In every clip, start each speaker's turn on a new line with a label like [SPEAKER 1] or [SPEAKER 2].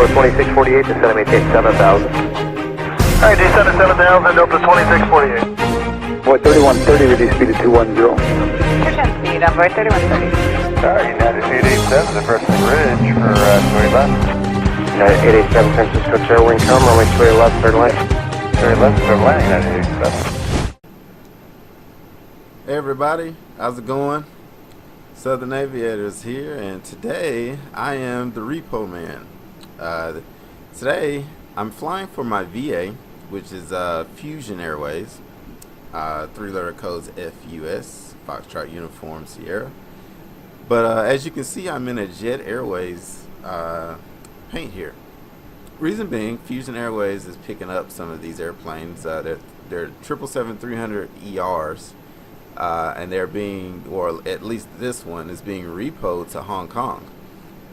[SPEAKER 1] Delta 2648, descend and maintain 7000.
[SPEAKER 2] Alright, descend to 7000, Delta 2648.
[SPEAKER 1] Boy 3130, reduce speed to 210.
[SPEAKER 3] Push speed on board 3130.
[SPEAKER 2] Alright, United 887, approaching ridge for 20 left.
[SPEAKER 1] United 887, San Francisco Chair, wing come, runway 20 left, third lane.
[SPEAKER 2] 30 left, third lane, United 887.
[SPEAKER 4] Hey everybody, how's it going? SouthernAviator is here, and today I am the Repo Man. Today I'm flying for my VA, which is Fusion Airways, 3-letter codes FUS, Foxtrot Uniform Sierra. But as you can see, I'm in a Jet Airways paint here. Reason being, Fusion Airways is picking up some of these airplanes. They're 777-300ERs. And they're being, or at least this one is being repoed to Hong Kong.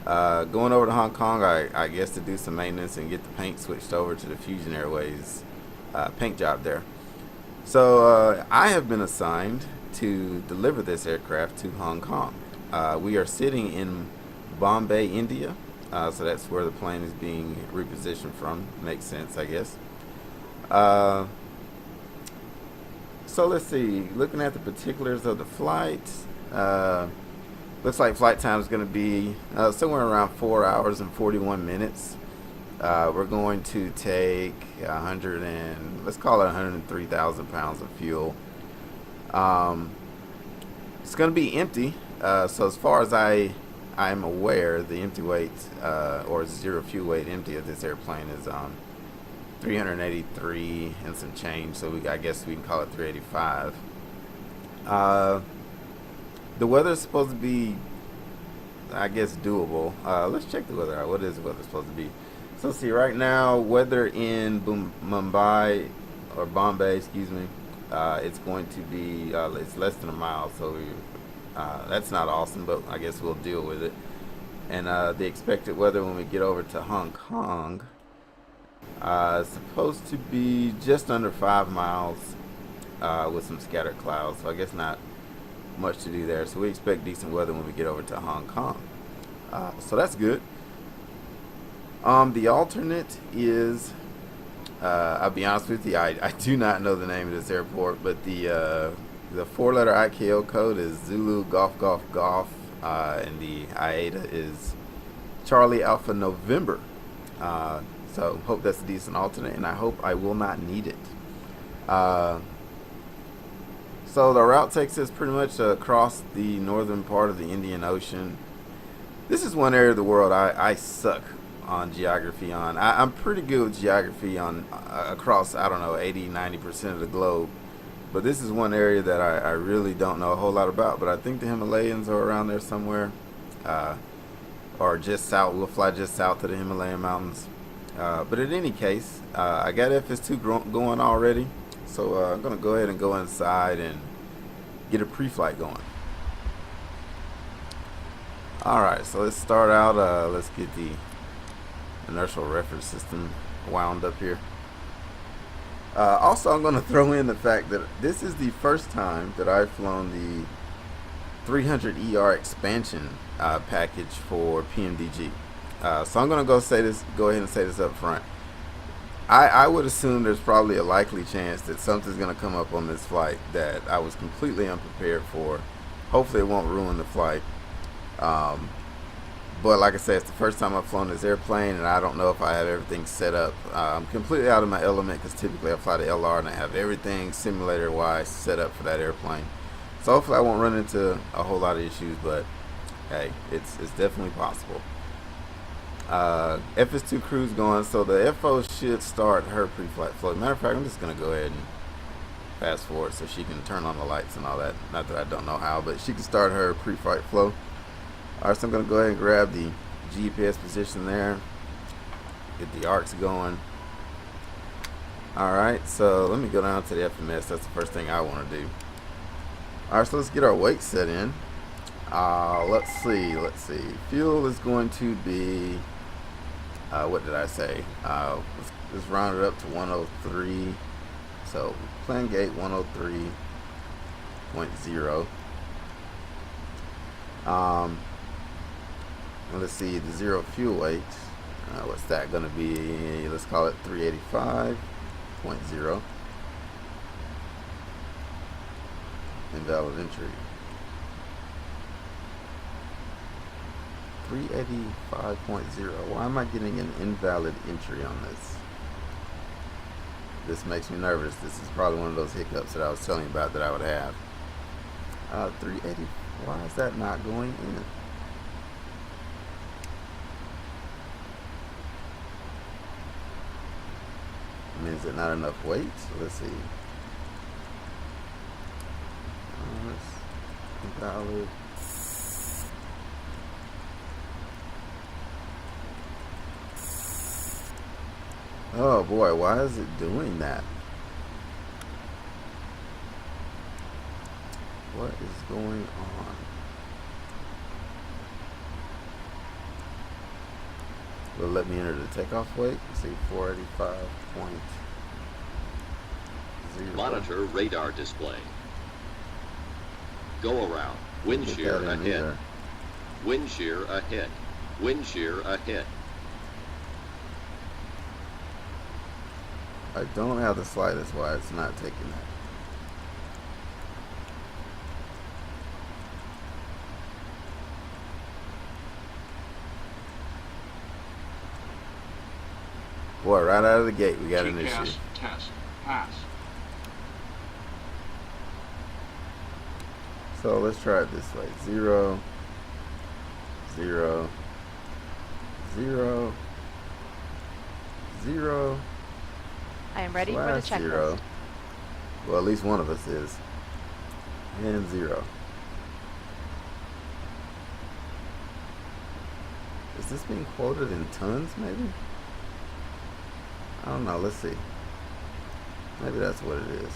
[SPEAKER 4] Going over to Hong Kong, I guess to do some maintenance and get the paint switched over to the Fusion Airways paint job there. So I have been assigned to deliver this aircraft to Hong Kong. We are sitting in Bombay, India, so that's where the plane is being repositioned from. Makes sense, I guess. So let's see, looking at the particulars of the flight, looks like flight time is going to be somewhere around 4 hours and 41 minutes. We're going to take let's call it 103,000 pounds of fuel. It's going to be empty, so as far as I'm aware, the empty weight or zero fuel weight empty of this airplane is 383 and some change, so I guess we can call it 385. The weather is supposed to be, I guess, doable. Let's check the weather out. What is the weather supposed to be? So let's see, right now, weather in Bombay, excuse me, it's going to be, it's less than a mile, so that's not awesome, but I guess we'll deal with it. And the expected weather when we get over to Hong Kong, it's supposed to be just under 5 miles with some scattered clouds, so I guess not much to do there. So we expect decent weather when we get over to Hong Kong, so that's good. The alternate is, I'll be honest with you, I do not know the name of this airport, but the 4-letter ICAO code is Zulu Golf Golf Golf, and the IATA is Charlie Alpha November. So hope that's a decent alternate, and I hope I will not need it. So the route takes us pretty much across the northern part of the Indian Ocean. This is one area of the world I suck on geography on. I'm pretty good with geography on across, I don't know, 80-90% of the globe. But this is one area that I really don't know a whole lot about. But I think the Himalayas are around there somewhere. Or just south, we'll fly just south of the Himalayan mountains. But in any case, I got FS2 going already, so I'm going to go ahead and go inside and get a pre-flight going. Alright, so let's start out, let's get the inertial reference system wound up here. Also, I'm going to throw in the fact that this is the first time that I've flown the 300ER expansion package for PMDG. So I'm going to go ahead and say this up front. I would assume there's probably a likely chance that something's going to come up on this flight that I was completely unprepared for. Hopefully it won't ruin the flight. But like I said, it's the first time I've flown this airplane, and I don't know if I have everything set up. I'm completely out of my element because typically I fly the LR and I have everything simulator-wise set up for that airplane. So hopefully I won't run into a whole lot of issues, but hey, it's definitely possible. FS2 crew's going, so the FO should start her pre-flight flow. Matter of fact, I'm just going to go ahead and fast forward so she can turn on the lights and all that. Not that I don't know how, but she can start her pre-flight flow. Alright, so I'm going to go ahead and grab the GPS position there, get the arcs going. Alright, so let me go down to the FMS. That's the first thing I want to do. Alright, so let's get our weight set in. Let's see. Fuel is going to be, what did I say? Let's round it up to 103. So plan gate 103.0. Let's see the zero fuel weight. What's that going to be? Let's call it 385.0. Invalid entry. 385.0. Why am I getting an invalid entry on this? This makes me nervous. This is probably one of those hiccups that I was telling you about that I would have. 380. Why is that not going in? I mean, is it not enough weight? So let's see. Invalid. Oh boy, why is it doing that? What is going on? Will it let me enter the takeoff weight? Let's see, 485.0.
[SPEAKER 5] Monitor radar display. Go around. Wind shear ahead. Wind shear ahead. Wind shear ahead.
[SPEAKER 4] I don't have the slightest why it's not taking that. Boy, right out of the gate, we got an issue.
[SPEAKER 6] Test. Pass.
[SPEAKER 4] So let's try it this way. 0, 0, 0, 0.
[SPEAKER 7] I am ready for the checklist.
[SPEAKER 4] 0. Well, at least one of us is. And 0. Is this being quoted in tons, maybe? I don't know. Let's see. Maybe that's what it is.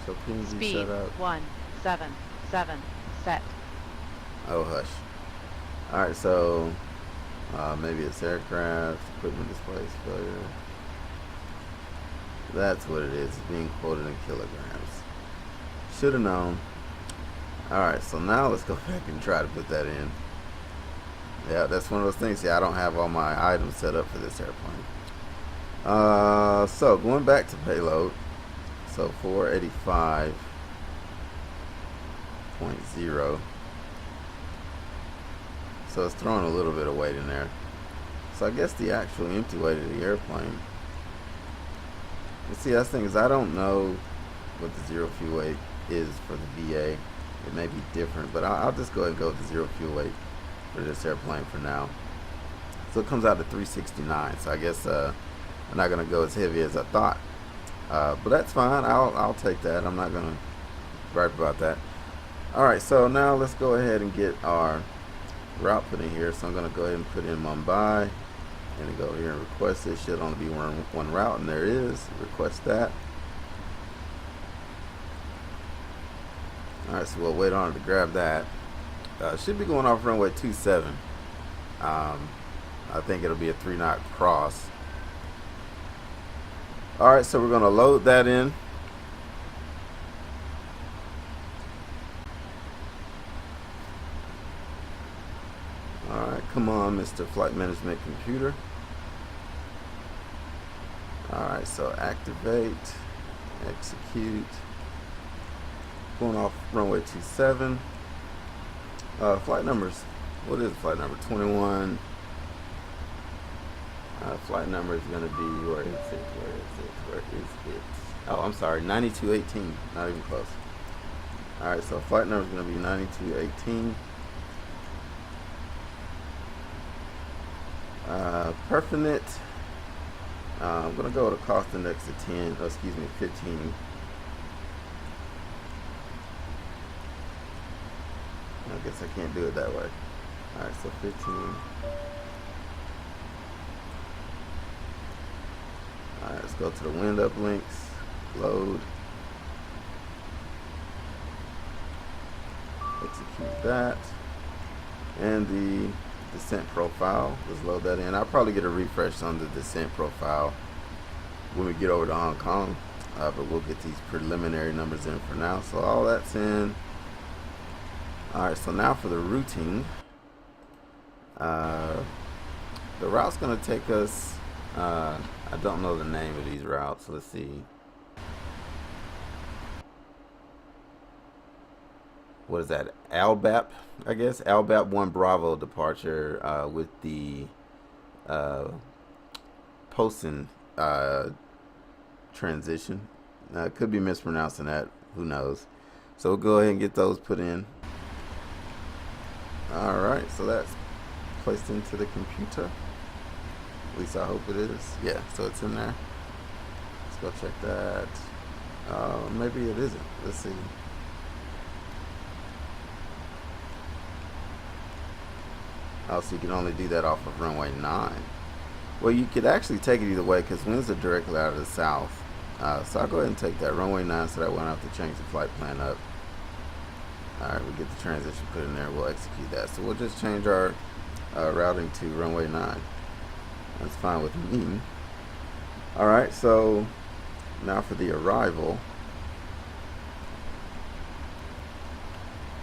[SPEAKER 4] So PMDG
[SPEAKER 7] Speed
[SPEAKER 4] set up.
[SPEAKER 7] 177 set.
[SPEAKER 4] Oh, hush. Alright, so maybe it's aircraft, equipment displays failure. That's what it is. It's being quoted in kilograms. Should have known. Alright, so now let's go back and try to put that in. Yeah, that's one of those things. Yeah, I don't have all my items set up for this airplane. So going back to payload. So 485.0. So it's throwing a little bit of weight in there. So I guess the actual empty weight of the airplane. You see, that's the thing is I don't know what the zero fuel weight is for the VA. It may be different, but I'll just go ahead and go with the zero fuel weight for this airplane for now. So it comes out to 369. So I guess I'm not gonna go as heavy as I thought, but that's fine. I'll take that. I'm not gonna gripe about that. All right, so now let's go ahead and get our route put in here. So I'm gonna go ahead and put in Mumbai. And go here and request it. Should only be one route, and there is. Request that. Alright, so we'll wait on it to grab that. Should be going off runway 27. I think it'll be a 3-knot cross. Alright, so we're going to load that in. Alright, come on, Mr. Flight Management Computer. Alright, so activate, execute. Going off runway 27. Flight numbers. What is flight number? 21. Flight number is going to be, where is it? Where is it? Oh, I'm sorry, 9218. Not even close. Alright, so flight number is going to be 9218. Perfinet. I'm going to go with a cost index of 10. Oh, excuse me, 15. I guess I can't do it that way. Alright, so 15. Alright, let's go to the wind up links. Load. Execute that. And the descent profile. Let's load that in. I'll probably get a refresh on the descent profile when we get over to Hong Kong. But we'll get these preliminary numbers in for now. So all that's in. Alright, so now for the routing. the route's gonna take us, I don't know the name of these routes. Let's see. What is that? Albap, I guess. Albap 1 Bravo departure with the Poston transition. Could be mispronouncing that. Who knows? So we'll go ahead and get those put in. Alright, so that's placed into the computer. At least I hope it is. Yeah, so it's in there. Let's go check that. Maybe it isn't. Let's see. Oh, so you can only do that off of runway 9. Well, you could actually take it either way because winds are directly out of the south. So I'll go ahead and take that runway 9 so that I won't have to change the flight plan up. Alright, we get the transition put in there. We'll execute that. So we'll just change our routing to runway 9. That's fine with me. Alright, so now for the arrival.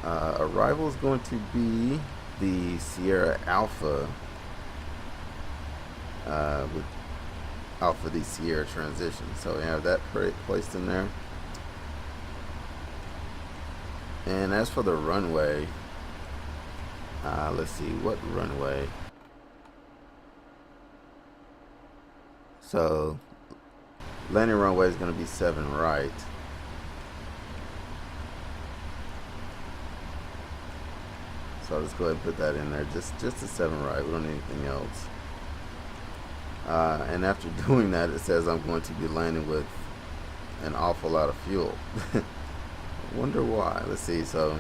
[SPEAKER 4] Arrival is going to be the Sierra Alpha with Alpha the Sierra transition. So we have that placed in there. And as for the runway, let's see, what runway? So landing runway is going to be 7 right. So let's go ahead and put that in there. Just a 7 right. We don't need anything else. And after doing that, it says I'm going to be landing with an awful lot of fuel. Wonder why. Let's see. So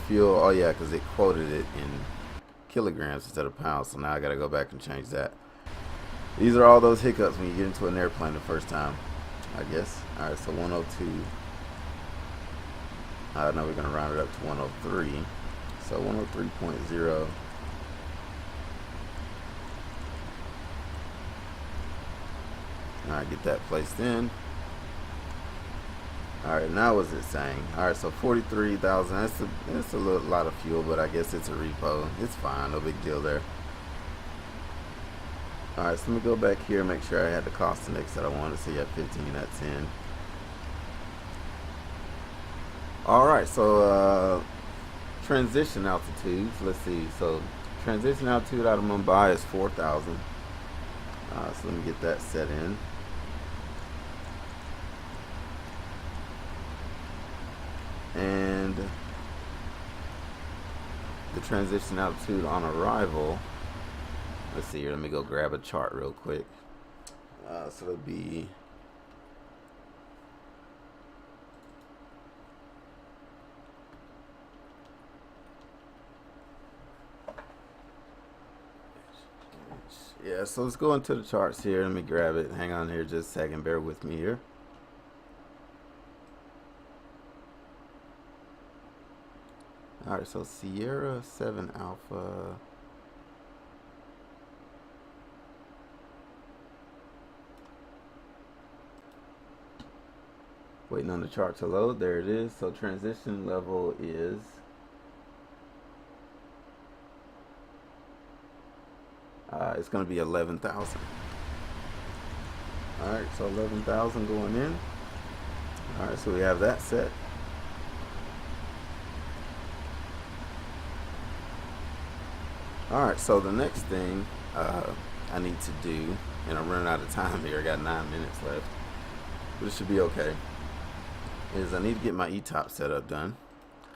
[SPEAKER 4] fuel. Oh yeah, because it quoted it in kilograms instead of pounds. So now I got to go back and change that. These are all those hiccups when you get into an airplane the first time, I guess. All right. So 102. Now we're going to round it up to 103. So 103.0. Alright, get that placed in. Alright, now what's it saying? Alright, so 43,000. That's a lot of fuel, but I guess it's a repo. It's fine, no big deal there. Alright, so let me go back here and make sure I had the cost index that I wanted to see at 15. That's in. Alright, so transition altitudes. Let's see. So transition altitude out of Mumbai is 4,000. So let me get that set in. And the transition altitude on arrival. Let's see here. Let me go grab a chart real quick. So it'll be. Yeah, so let's go into the charts here. Let me grab it. Hang on here just a second. Bear with me here. Alright, so Sierra 7 Alpha. Waiting on the chart to load. There it is. So transition level is it's going to be 11,000. Alright, so 11,000 going in. Alright, so we have that set. Alright, so the next thing I need to do, and I'm running out of time here, I got 9 minutes left, but it should be okay, is I need to get my ETOPS setup done.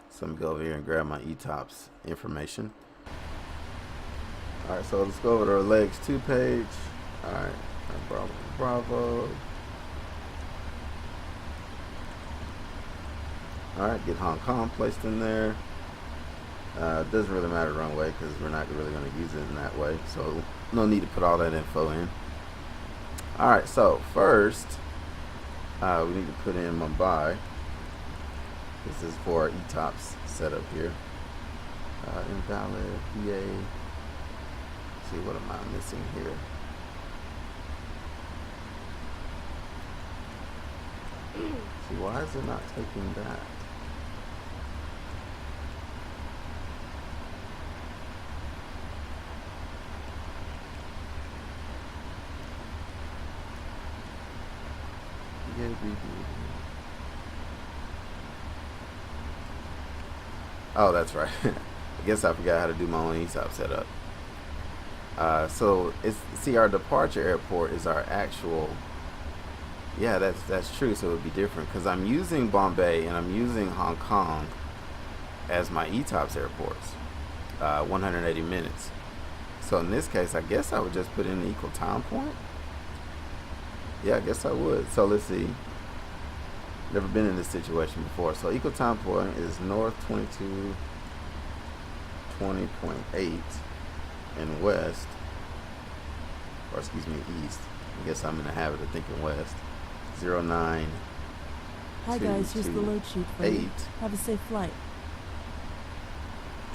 [SPEAKER 4] So I'm going to go over here and grab my ETOPS information. Alright, so let's go over to our legs 2 page. Alright, Bravo. Alright, get Hong Kong placed in there. It doesn't really matter runway because we're not really going to use it in that way. So no need to put all that info in. Alright, so first we need to put in Mumbai. This is for our ETOPS setup here. Invalid, PA. See, what am I missing here? See, why is it not taking that? Oh, that's right. I guess I forgot how to do my own ETOPS setup. So see, our departure airport is our actual. Yeah, that's true. So it would be different because I'm using Bombay and I'm using Hong Kong as my ETOPS airports. 180 minutes. So in this case, I guess I would just put in the equal time point. Yeah, I guess I would. So let's see. Never been in this situation before. So equal time point is north 2220.8 and west, or excuse me, east. I guess I'm in the habit of thinking west. 09.
[SPEAKER 6] Hi guys, here's the load sheet for you. Have a safe flight.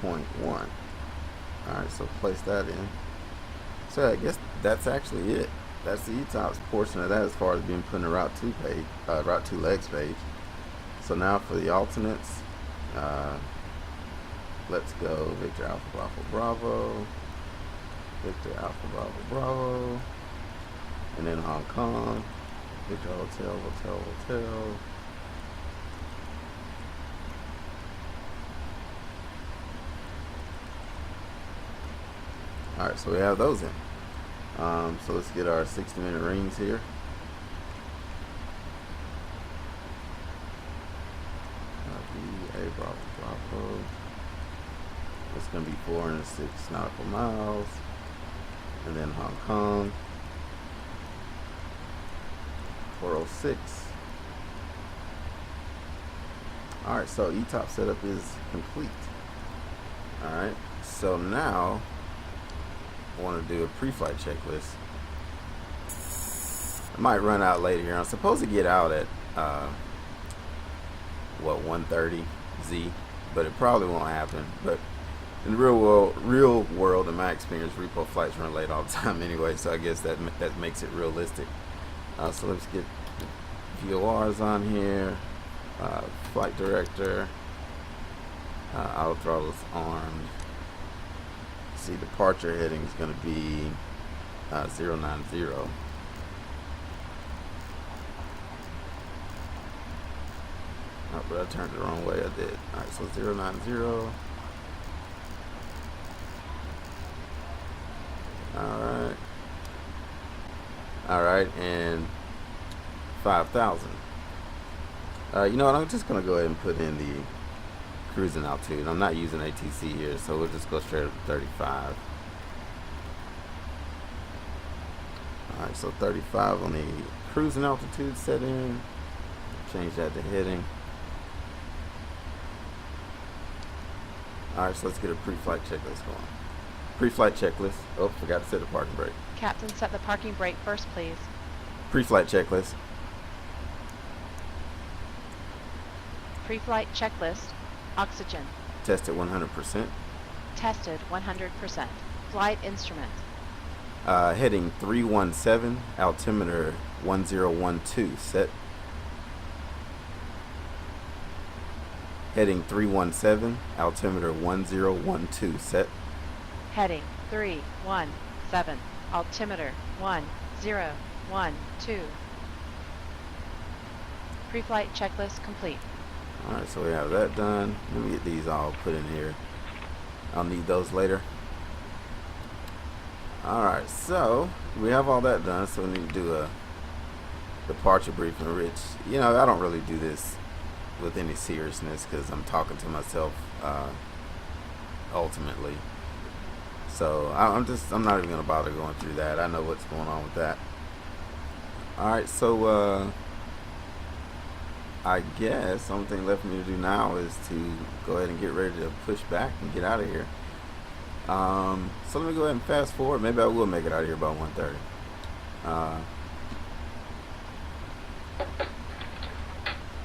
[SPEAKER 4] 0.1. Alright, so place that in. So I guess that's actually it. That's the ETOPS portion of that as far as being put in the Route 2 page, Route 2 legs page. So now for the alternates, let's go Victor Alpha Bravo Bravo, Victor Alpha Bravo Bravo, and then Hong Kong, Victor Hotel Hotel Hotel. Alright, so we have those in. So let's get our 60-minute rings here. A Bravo Bravo. It's going to be 406 nautical miles. And then Hong Kong. 406. Alright, so ETOPS setup is complete. Alright, so now I want to do a pre-flight checklist. I might run out later here. I'm supposed to get out at what, 1:30 Z, but it probably won't happen. But in the real world, in my experience, repo flights run late all the time anyway. So I guess that makes it realistic. So let's get VORs on here. Flight director. Auto throttle is armed. See, departure heading is going to be 090. Oh, but I turned it the wrong way. I did. Alright, so 090. Alright. Alright, and 5,000. You know what? I'm just going to go ahead and put in the cruising altitude. I'm not using ATC here, so we'll just go straight up to 35. Alright, so 35 on the cruising altitude set in. Change that to heading. Alright, so let's get a pre-flight checklist going. Pre-flight checklist. Oh, forgot to set the parking brake.
[SPEAKER 7] Captain, set the parking brake first, please.
[SPEAKER 4] Pre-flight checklist.
[SPEAKER 7] Pre-flight checklist. Oxygen.
[SPEAKER 4] Tested 100%.
[SPEAKER 7] Tested 100%. Flight instrument.
[SPEAKER 4] Heading 317, altimeter 1012, set. Heading 317, altimeter 1012, set.
[SPEAKER 7] Heading 317, altimeter 1012. Pre-flight checklist complete.
[SPEAKER 4] Alright, so we have that done. Let me get these all put in here. I'll need those later. Alright, so we have all that done, so we need to do a departure briefing, which, you know, I don't really do this with any seriousness because I'm talking to myself ultimately. So I'm not even going to bother going through that. I know what's going on with that. Alright, so I guess the only thing left for me to do now is to go ahead and get ready to push back and get out of here. So let me go ahead and fast forward. Maybe I will make it out of here by 1:30.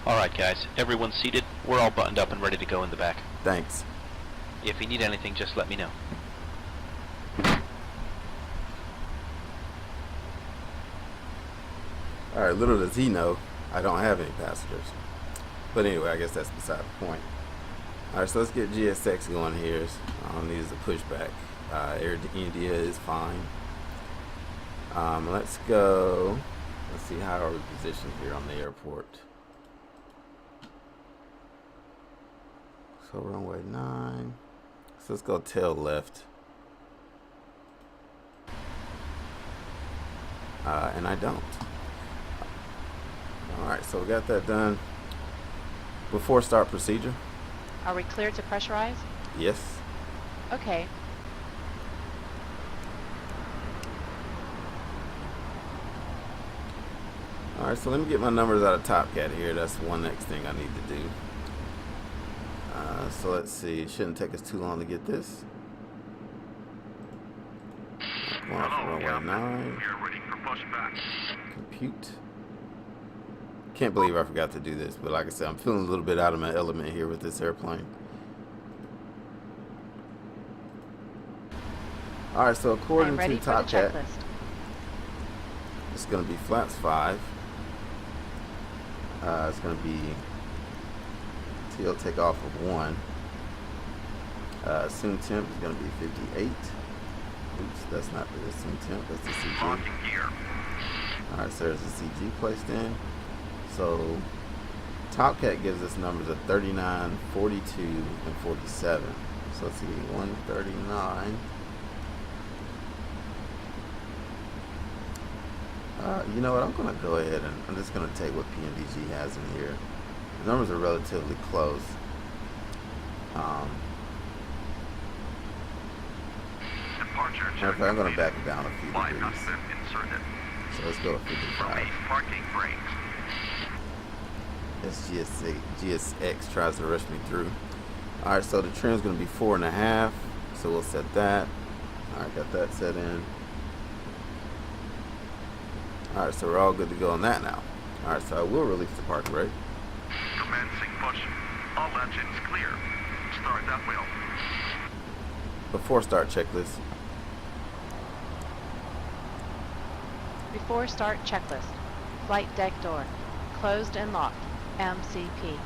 [SPEAKER 8] Alright guys, everyone's seated. We're all buttoned up and ready to go in the back.
[SPEAKER 4] Thanks.
[SPEAKER 8] If you need anything, just let me know.
[SPEAKER 4] Alright, little does he know, I don't have any passengers. But anyway, I guess that's beside the point. Alright, so let's get GSX going here. All I need is a pushback. Air India is fine. Let's go Let's see how are we positioned here on the airport. So runway 9. So let's go tail left. And I don't. Alright, so we got that done. Before start procedure.
[SPEAKER 7] Are we clear to pressurize?
[SPEAKER 4] Yes.
[SPEAKER 7] Okay.
[SPEAKER 4] Alright, so let me get my numbers out of Top Cat here. That's one next thing I need to do. So let's see. It shouldn't take us too long to get this. Going off of runway 9.
[SPEAKER 2] Ready for pushback.
[SPEAKER 4] Compute. Can't believe I forgot to do this, but like I said, I'm feeling a little bit out of my element here with this airplane. Alright, so according to Top Cat, it's going to be flaps 5. It's going to be tail takeoff of 1. Assumed temp is going to be 58. Oops, that's not the assumed temp, that's the CG. Alright, so there's a CG placed in. So Top Cat gives us numbers of 39, 42, and 47. So let's see, 139. You know what, I'm going to go ahead and I'm just going to take what PMDG has in here. The numbers are relatively close. Matter of fact, I'm going to back it down a few degrees. So let's go with 55. This GSX tries to rush me through. Alright, so the trim's going to be 4.5. So we'll set that. Alright, got that set in. Alright, so we're all good to go on that now. Alright, so I will release the park brake.
[SPEAKER 2] Commencing push. All engines clear. Start that wheel.
[SPEAKER 4] Before start checklist.
[SPEAKER 7] Before start checklist. Flight deck door. Closed and locked. MCP.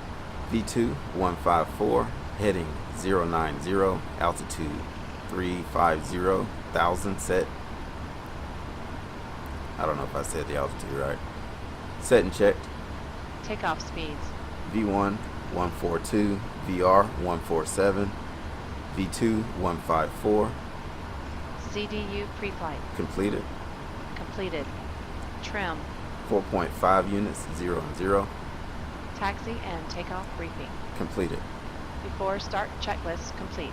[SPEAKER 4] V2 154. Heading 090. Altitude 350. 1000 set. I don't know if I said the altitude right. Set and checked.
[SPEAKER 7] Takeoff speeds.
[SPEAKER 4] V1 142. VR 147. V2 154.
[SPEAKER 7] CDU pre-flight.
[SPEAKER 4] Completed.
[SPEAKER 7] Completed. Trim.
[SPEAKER 4] 4.5 units 0-0.
[SPEAKER 7] Taxi and takeoff briefing.
[SPEAKER 4] Completed.
[SPEAKER 7] Before start checklist complete.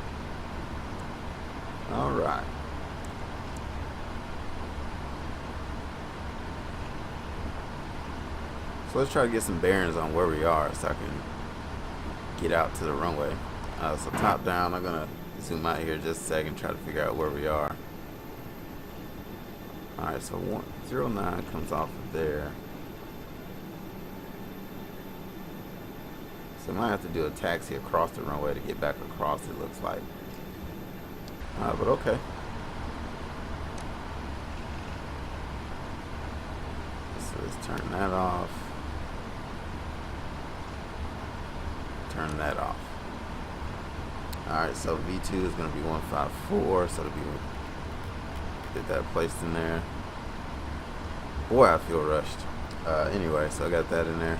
[SPEAKER 4] All right. So let's try to get some bearings on where we are so I can get out to the runway. So top down, I'm going to zoom out here just a second, try to figure out where we are. Alright, so 109 comes off of there. So I might have to do a taxi across the runway to get back across, it looks like. But okay. So let's turn that off. Turn that off. Alright, so V2 is going to be 154, so it'll be, get that placed in there. Boy, I feel rushed. Anyway, so I got that in there.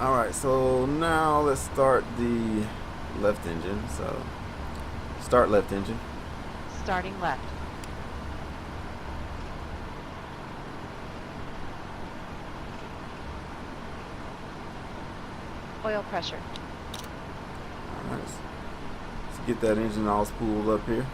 [SPEAKER 4] Alright, so now let's start the left engine. So start left engine.
[SPEAKER 7] Starting left. Oil pressure.
[SPEAKER 4] Alright, let's get that engine all spooled up here.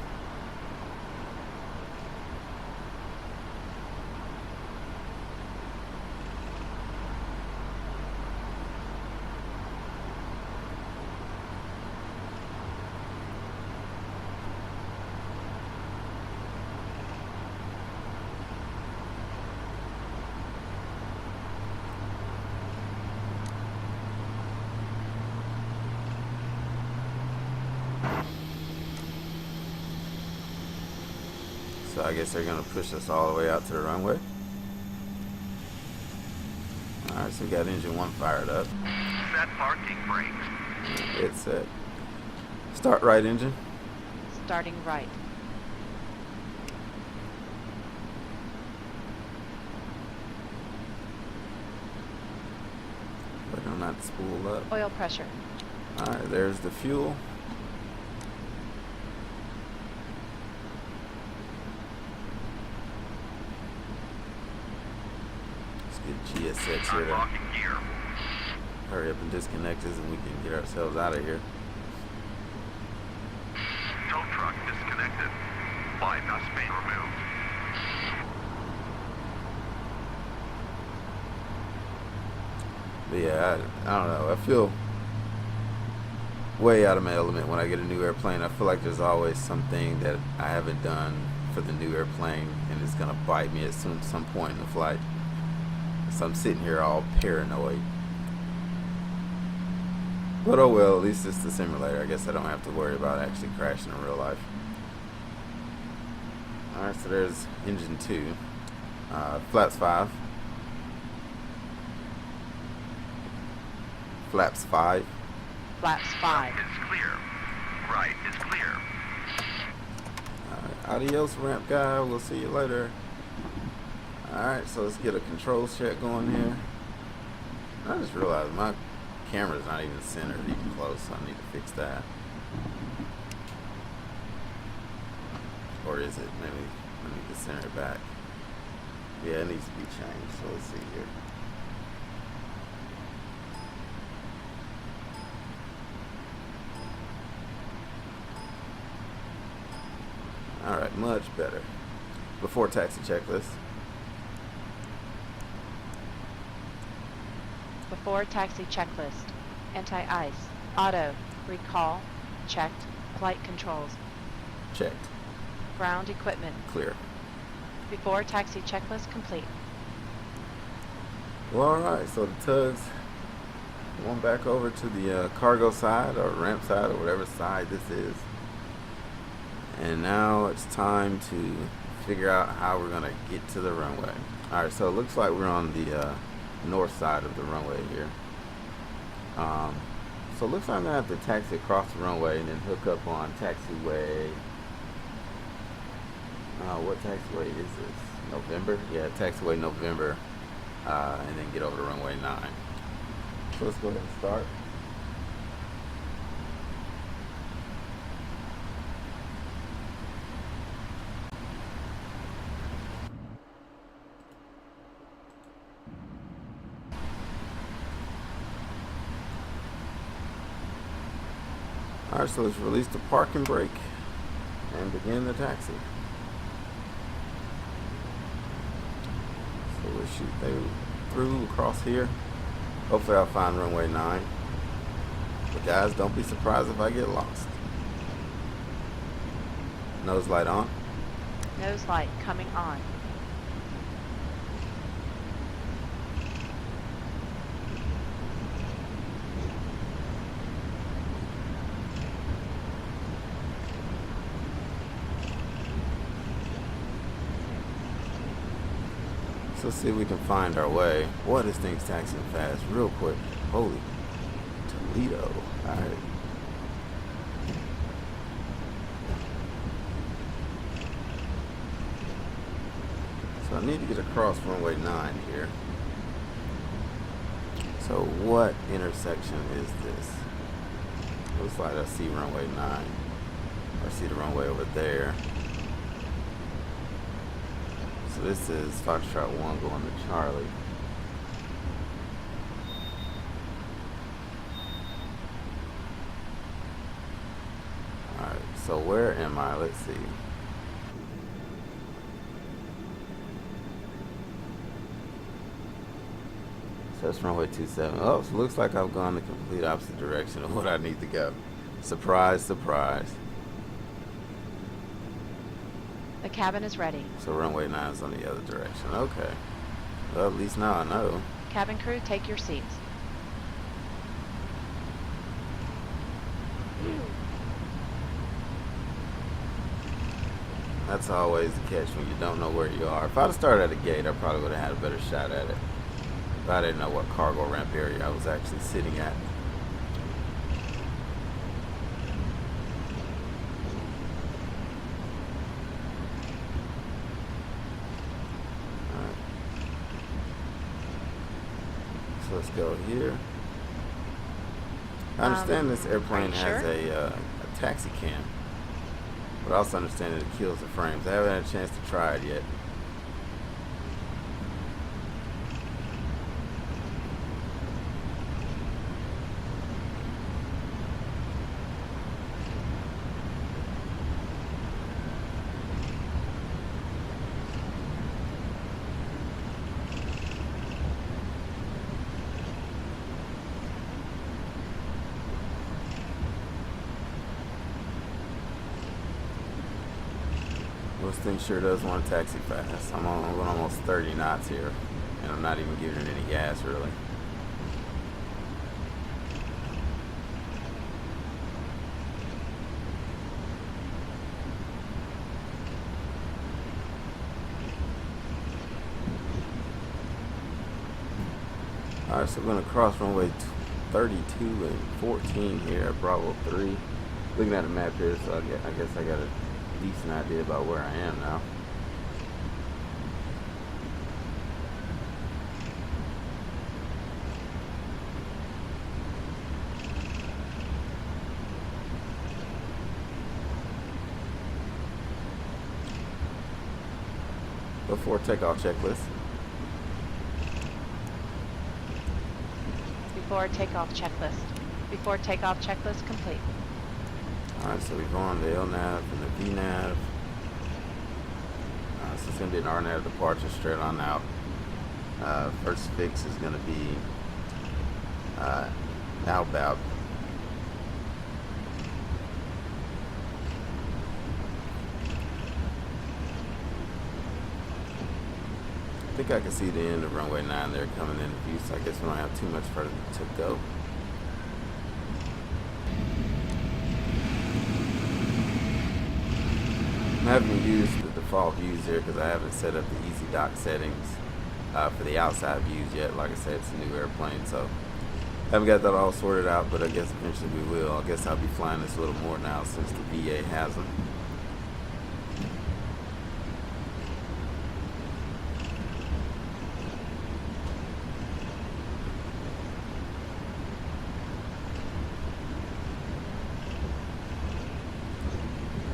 [SPEAKER 4] So I guess they're going to push us all the way out to the runway. Alright, so we got engine 1 fired up.
[SPEAKER 2] Set parking brakes.
[SPEAKER 4] It's set. Start right engine.
[SPEAKER 7] Starting right.
[SPEAKER 4] trying not to spool up.
[SPEAKER 7] Oil pressure.
[SPEAKER 4] Alright, there's the fuel. Let's get GSX here to
[SPEAKER 2] Unlocking gear.
[SPEAKER 4] hurry up and disconnect this and we can get ourselves out of here.
[SPEAKER 2] Tow truck disconnected. Bypass main removed.
[SPEAKER 4] But yeah, I don't know. I feel way out of my element when I get a new airplane. I feel like there's always something that I haven't done for the new airplane and it's gonna bite me at some point in the flight. So I'm sitting here all paranoid. But oh well, at least it's the simulator. I guess I don't have to worry about actually crashing in real life. Alright, so there's engine 2. Flaps 5. Flaps 5.
[SPEAKER 7] Flaps 5.
[SPEAKER 2] It's clear. Right is clear.
[SPEAKER 4] Alright, adios ramp guy. We'll see you later. Alright, so let's get a controls check going here. I just realized my camera's not even centered even close, so I need to fix that. Or is it? Maybe I need to center it back. Yeah, it needs to be changed, so let's see here. Alright, much better. Before taxi checklist.
[SPEAKER 7] Before taxi checklist. Anti-ice. Auto. Recall. Checked. Flight controls.
[SPEAKER 4] Checked.
[SPEAKER 7] Ground equipment.
[SPEAKER 4] Clear.
[SPEAKER 7] Before taxi checklist complete.
[SPEAKER 4] Well, alright, so the tugs going back over to the cargo side or ramp side or whatever side this is. And now it's time to figure out how we're going to get to the runway. Alright, so it looks like we're on the north side of the runway here. So it looks like I'm going to have to taxi across the runway and then hook up on taxiway. What taxiway is this? November? Yeah, taxiway November. And then get over to runway 9. So let's go ahead and start. Alright, so let's release the parking brake and begin the taxi. So we'll shoot through across here. Hopefully I'll find runway 9. But guys, don't be surprised if I get lost. Nose light on.
[SPEAKER 7] Nose light coming on.
[SPEAKER 4] Let's see if we can find our way. Boy, this thing's taxiing fast, real quick. Holy Toledo. Alright. So I need to get across runway 9 here. So what intersection is this? Looks like I see runway 9. I see the runway over there. So this is Foxtrot 1 going to Charlie. Alright, so where am I? Let's see. So that's runway 27. Oh, so it looks like I've gone the complete opposite direction of what I need to go. Surprise, surprise.
[SPEAKER 7] The cabin is ready.
[SPEAKER 4] So runway 9 is on the other direction. Okay. Well, at least now I know.
[SPEAKER 7] Cabin crew, take your seats.
[SPEAKER 4] That's always the catch when you don't know where you are. If I'd have started at the gate, I probably would have had a better shot at it. If I didn't know what cargo ramp area I was actually sitting at. Alright. So let's go here. I understand this
[SPEAKER 7] Are
[SPEAKER 4] airplane
[SPEAKER 7] you
[SPEAKER 4] has
[SPEAKER 7] sure?
[SPEAKER 4] a taxi cam, but I also understand that it kills the frames. I haven't had a chance to try it yet. This thing sure does want to taxi fast. I'm on almost 30 knots here, and I'm not even giving it any gas, really. Alright, so we're going to cross runway 32 and 14 here at Bravo 3. Looking at the map here, so I guess I got a decent idea about where I am now. Before takeoff checklist.
[SPEAKER 7] Before takeoff checklist. Before takeoff checklist complete.
[SPEAKER 4] Alright, so we've gone the LNAV and the VNAV. So it's going to be an RNAV departure straight on out. First fix is going to be outbound. I think I can see the end of runway 9 there coming into view, so I guess we don't have too much further to go. I haven't used the default views here because I haven't set up the EZDOCK settings for the outside views yet. Like I said, it's a new airplane, so haven't got that all sorted out, but I guess eventually we will. I guess I'll be flying this a little more now since the VA has them.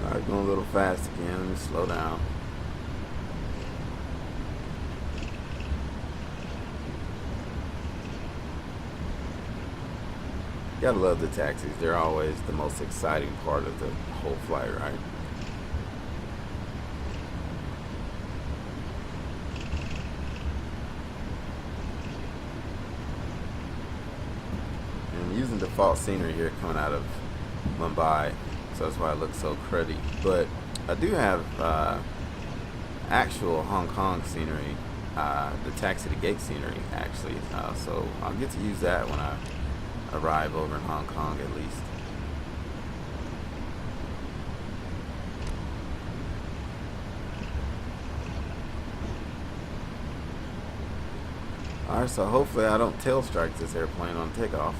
[SPEAKER 4] Alright, going a little fast again. Let me slow down. Gotta love the taxis. They're always the most exciting part of the whole flight, right? And I'm using default scenery here coming out of Mumbai, so that's why it looks so cruddy. But I do have actual Hong Kong scenery, the taxi to gate scenery actually, so I'll get to use that when I arrive over in Hong Kong at least. Alright, so hopefully I don't tail strike this airplane on takeoff.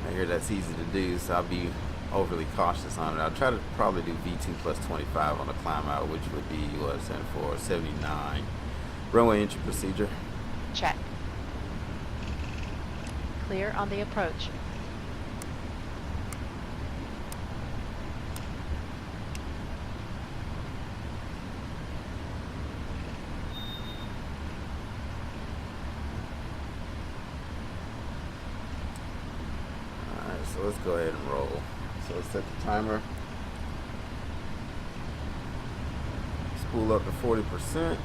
[SPEAKER 4] I hear that's easy to do, so I'll be overly cautious on it. I'll try to probably do V2 plus 25 on the climb out, which would be what it's in for 79. Runway entry procedure.
[SPEAKER 7] Check. Clear on the approach.
[SPEAKER 4] Alright, so let's go ahead and roll. So let's set the timer. Spool up to 40%.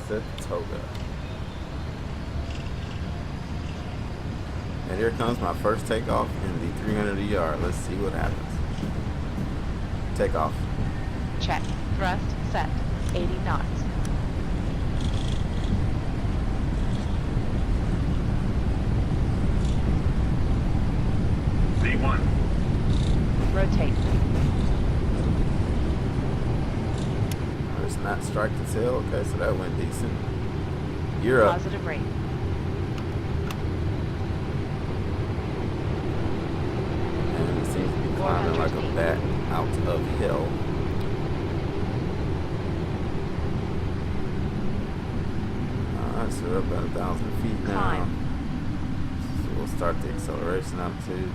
[SPEAKER 4] Set the toga. And here comes my first takeoff in the 300ER. Let's see what happens. Takeoff.
[SPEAKER 7] Check. Thrust set. 80 knots.
[SPEAKER 2] V1.
[SPEAKER 7] Rotate.
[SPEAKER 4] Let's not strike the tail. Okay, so that went decent. You're up.
[SPEAKER 7] Positive rate.
[SPEAKER 4] And it seems to be climbing like a bat out of hell. we're up at 1,000 feet now.
[SPEAKER 7] Climb.
[SPEAKER 4] So we'll start the acceleration altitude.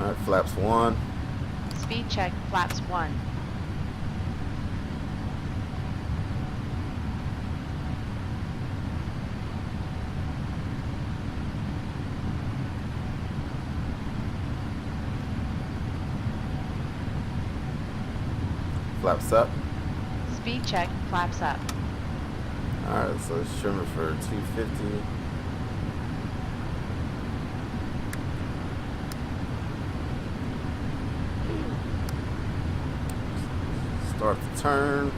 [SPEAKER 4] Alright, flaps 1.
[SPEAKER 7] Speed check, flaps 1.
[SPEAKER 4] Flaps up.
[SPEAKER 7] Speed check, flaps up.
[SPEAKER 4] Alright, so let's trim it for 250. Start the turn.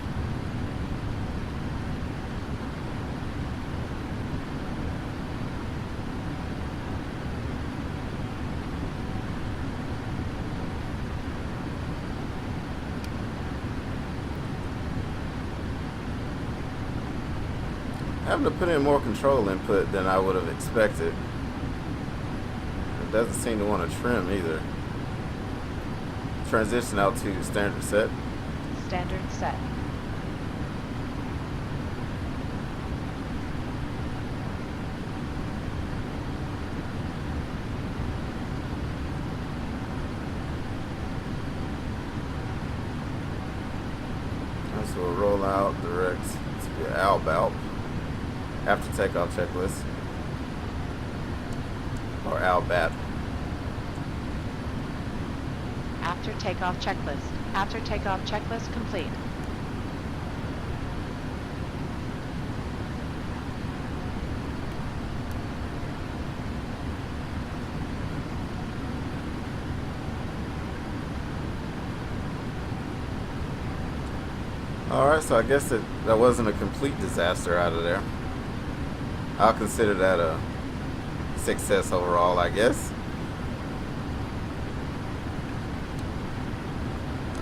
[SPEAKER 4] Having to put in more control input than I would have expected. It doesn't seem to want to trim either. Transition out to standard set.
[SPEAKER 7] Standard set.
[SPEAKER 4] So we'll roll out the REX to ALBALP after takeoff checklist, or ALBAT.
[SPEAKER 7] After takeoff checklist. After takeoff checklist complete.
[SPEAKER 4] Alright, so I guess that wasn't a complete disaster out of there. I'll consider that a success overall, I guess.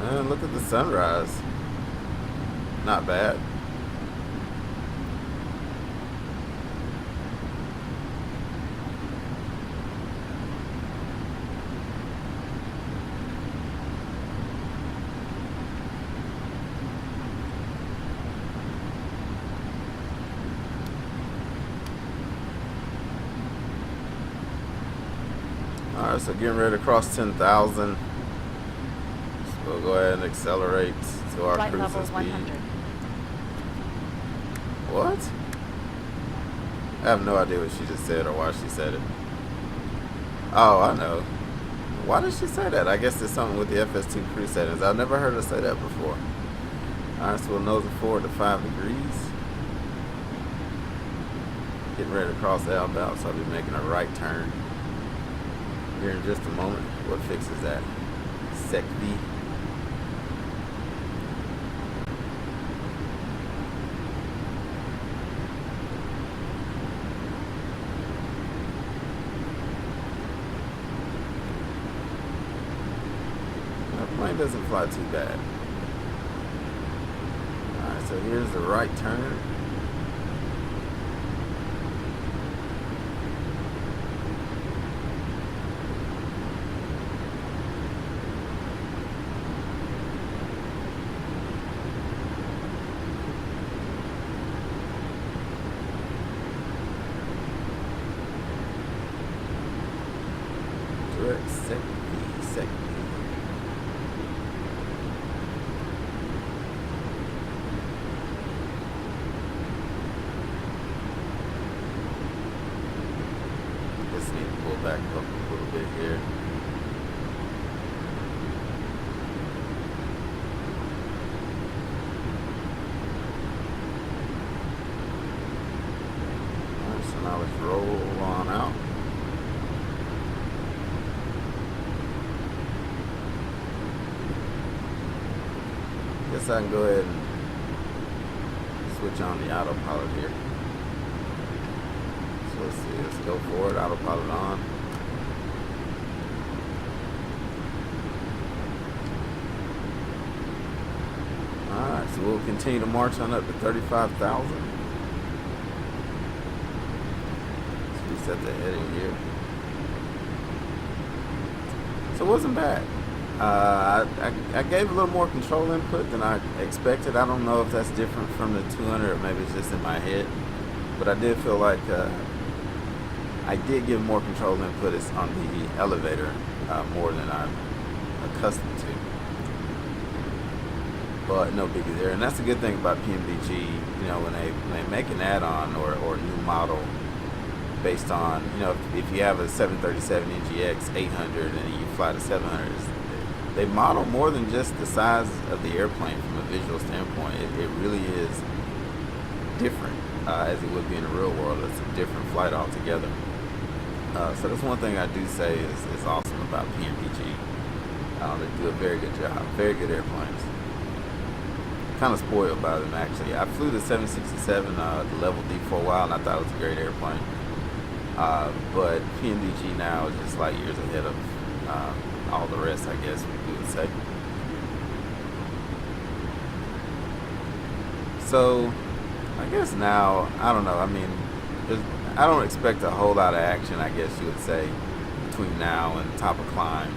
[SPEAKER 4] And look at the sunrise. Not bad. Alright, so getting ready to cross 10,000. We'll go ahead and accelerate to our
[SPEAKER 7] Flight
[SPEAKER 4] cruising
[SPEAKER 7] level
[SPEAKER 4] speed.
[SPEAKER 7] 100.
[SPEAKER 4] What? I have no idea what she just said or why she said it. Oh, I know. Why did she say that? I guess it's something with the FS2 cruise settings. I've never heard her say that before. Alright, so we'll nose it forward to 5 degrees. Getting ready to cross the ALBALP, so I'll be making a right turn here in just a moment. What fixes that? Sec V. Plane doesn't fly too bad. Alright, so here's the right turn. Direct sec V, sec V. Back up a little bit here. Alright, so now let's roll on out. Guess I can go ahead and switch on the autopilot here. So let's see, let's go forward, autopilot on. Alright, so we'll continue to march on up to 35,000. Let's reset the heading here. So it wasn't bad. I gave a little more control input than I expected. I don't know if that's different from the 200 or maybe it's just in my head. But I did feel like I did give more control input on the elevator more than I'm accustomed to. But no biggie there. And that's a good thing about PMDG, you know, when they make an add-on or a new model based on, you know, if you have a 737 NGX 800 and you fly the 700s, they model more than just the size of the airplane from a visual standpoint. It really is different as it would be in the real world. It's a different flight altogether. So that's one thing I do say is awesome about PMDG. They do a very good job. Very good airplanes. Kind of spoiled by them, actually. I flew the 767 the level D for a while, and I thought it was a great airplane. But PMDG now is just like years ahead of all the rest, I guess we would say. So I guess now, I don't know, I mean, I don't expect a whole lot of action, I guess you would say, between now and top of climb.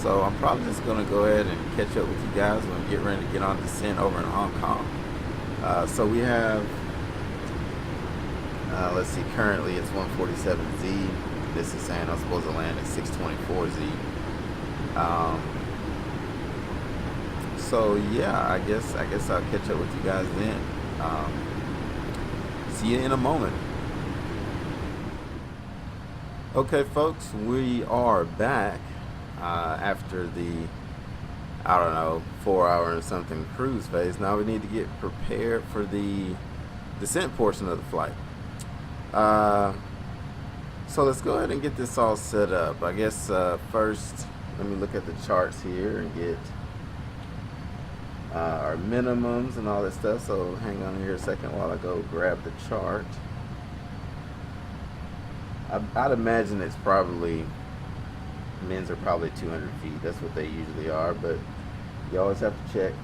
[SPEAKER 4] So I'm probably just going to go ahead and catch up with you guys when we get ready to get on descent over in Hong Kong. So we have, let's see, currently it's 147Z. This is saying I'm supposed to land at 624Z. So yeah, I guess I'll catch up with you guys then. See you in a moment. Okay, folks, we are back after the, I don't know, 4-hour and something cruise phase. Now we need to get prepared for the descent portion of the flight. So let's go ahead and get this all set up. I guess first, let me look at the charts here and get our minimums and all that stuff. So hang on here a second while I go grab the chart. I'd imagine it's probably, mins are probably 200 feet. That's what they usually are, but you always have to check.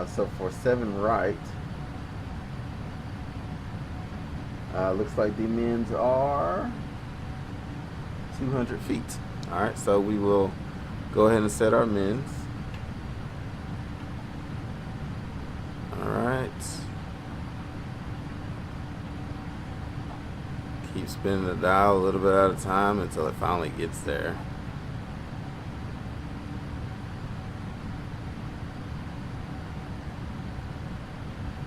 [SPEAKER 4] So for 7 right, looks like the mins are 200 feet. All right, so we will go ahead and set our mins. All right. Keep spinning the dial a little bit at a time until it finally gets there.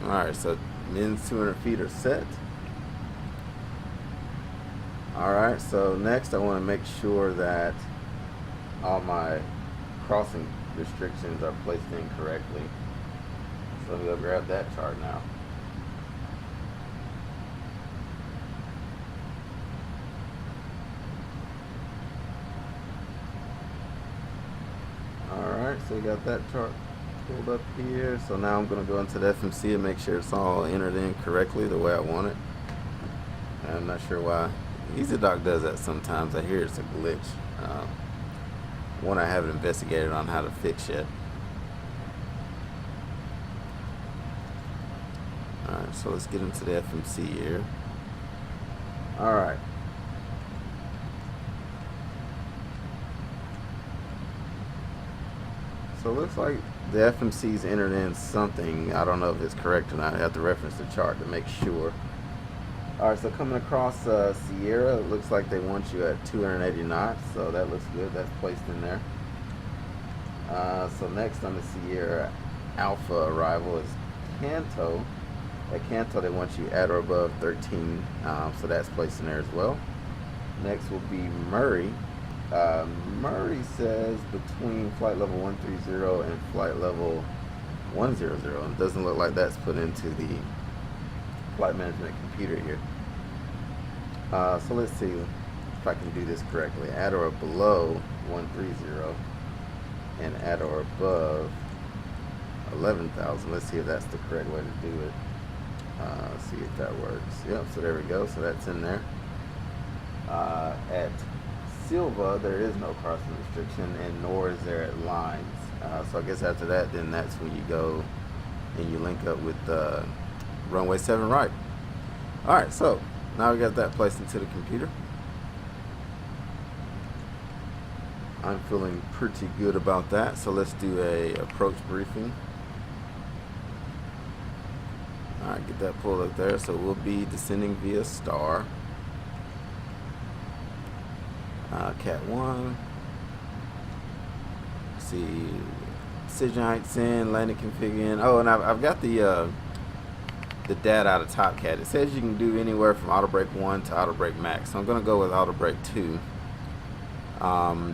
[SPEAKER 4] All right, so mins 200 feet are set. Alright, so next I want to make sure that all my crossing restrictions are placed in correctly. So we'll grab that chart now. Alright, so we got that chart pulled up here. So now I'm going to go into the FMC and make sure it's all entered in correctly the way I want it. I'm not sure why. EZDOCK does that sometimes. I hear it's a glitch. One I haven't investigated on how to fix yet. Alright, so let's get into the FMC here. Alright. So it looks like the FMC's entered in something. I don't know if it's correct or not. I have to reference the chart to make sure. Alright, so coming across Sierra, it looks like they want you at 280 knots, so that looks good. That's placed in there. So next on the Sierra Alpha arrival is Canto. At Canto, they want you at or above 13, so that's placed in there as well. Next will be Murray. Murray says between flight level 130 and flight level 100. It doesn't look like that's put into the flight management computer here. So let's see if I can do this correctly. At or below 130 and at or above 11,000. Let's see if that's the correct way to do it. See if that works. Yep, so there we go. So that's in there. At Silva, there is no crossing restriction, and nor is there at Lines. So I guess after that, then that's when you go and you link up with runway 7 right. Alright, so now we got that placed into the computer. I'm feeling pretty good about that. So let's do a approach briefing. Alright, get that pulled up there. So we'll be descending via star. Cat 1. Let's see. Decision heights in, landing config in. Oh, and I've got the data out of Top Cat. It says you can do anywhere from auto brake 1 to auto brake max. So I'm going to go with auto brake 2.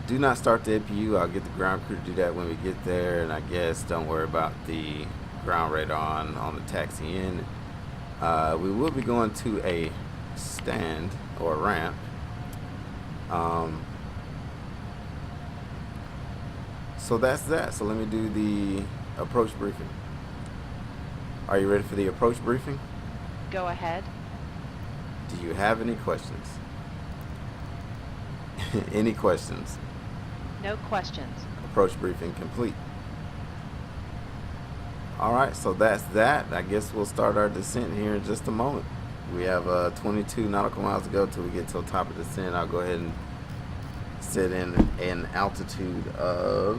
[SPEAKER 4] Do not start the APU. I'll get the ground crew to do that when we get there, and I guess don't worry about the ground radar on the taxi in. We will be going to a stand or ramp. So that's that. So let me do the approach briefing. Are you ready for the approach briefing?
[SPEAKER 7] Go ahead.
[SPEAKER 4] Do you have any questions? Any questions?
[SPEAKER 7] No questions.
[SPEAKER 4] Approach briefing complete. Alright, so that's that. I guess we'll start our descent here in just a moment. We have 22 nautical miles to go till we get to the top of the descent. I'll go ahead and set in an altitude of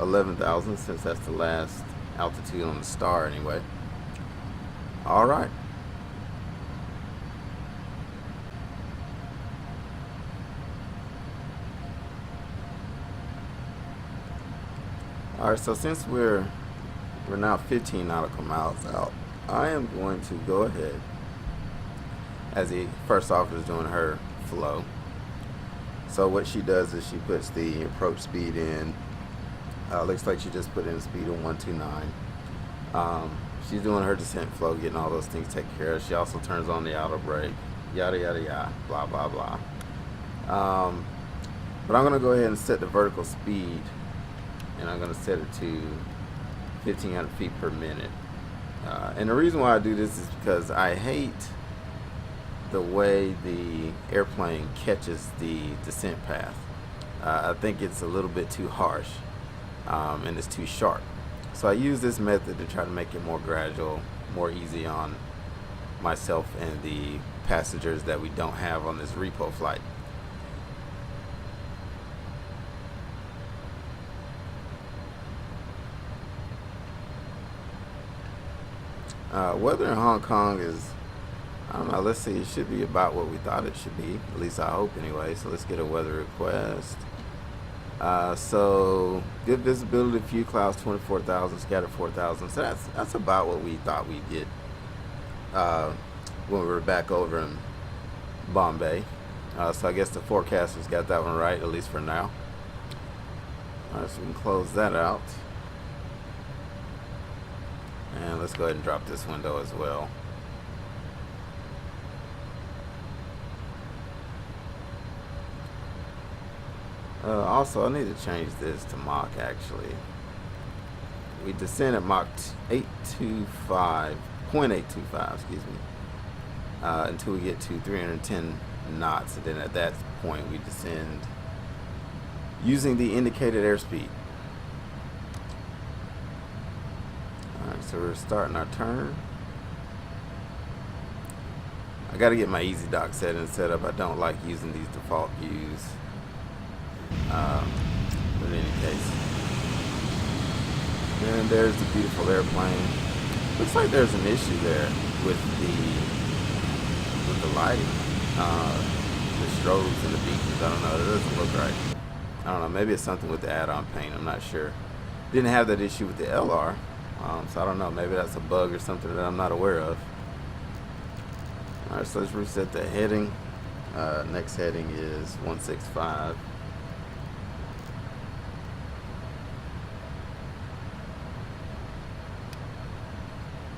[SPEAKER 4] 11,000 since that's the last altitude on the star anyway. Alright. Alright, so since we're now 15 nautical miles out, I am going to go ahead, as the first officer is doing her flow. So what she does is she puts the approach speed in. Looks like she just put in speed of 129. She's doing her descent flow, getting all those things taken care of. She also turns on the auto brake, yada yada yada, blah blah blah. But I'm gonna go ahead and set the vertical speed, and I'm gonna set it to 1,500 feet per minute. And the reason why I do this is because I hate the way the airplane catches the descent path. I think it's a little bit too harsh, and it's too sharp. So I use this method to try to make it more gradual, more easy on myself and the passengers that we don't have on this repo flight. Weather in Hong Kong is, I don't know, let's see, it should be about what we thought it should be. At least I hope anyway. So let's get a weather request. So good visibility, few clouds, 24,000, scattered 4,000. So that's about what we thought we'd get when we were back over in Bombay. So I guess the forecasters got that one right, at least for now. Alright, so we can close that out. And let's go ahead and drop this window as well. Also, I need to change this to Mach actually. We descend at Mach 0.825, excuse me, until we get to 310 knots, and then at that point we descend using the indicated airspeed. Alright, so we're starting our turn. I gotta get my EZDOCK settings set up. I don't like using these default views. But in any case, and there's the beautiful airplane. Looks like there's an issue there with the lighting, the strobes and the beacons. I don't know. It doesn't look right. I don't know. Maybe it's something with the add-on paint. I'm not sure. Didn't have that issue with the LR, so I don't know. Maybe that's a bug or something that I'm not aware of. All right, so let's reset the heading. Next heading is 165.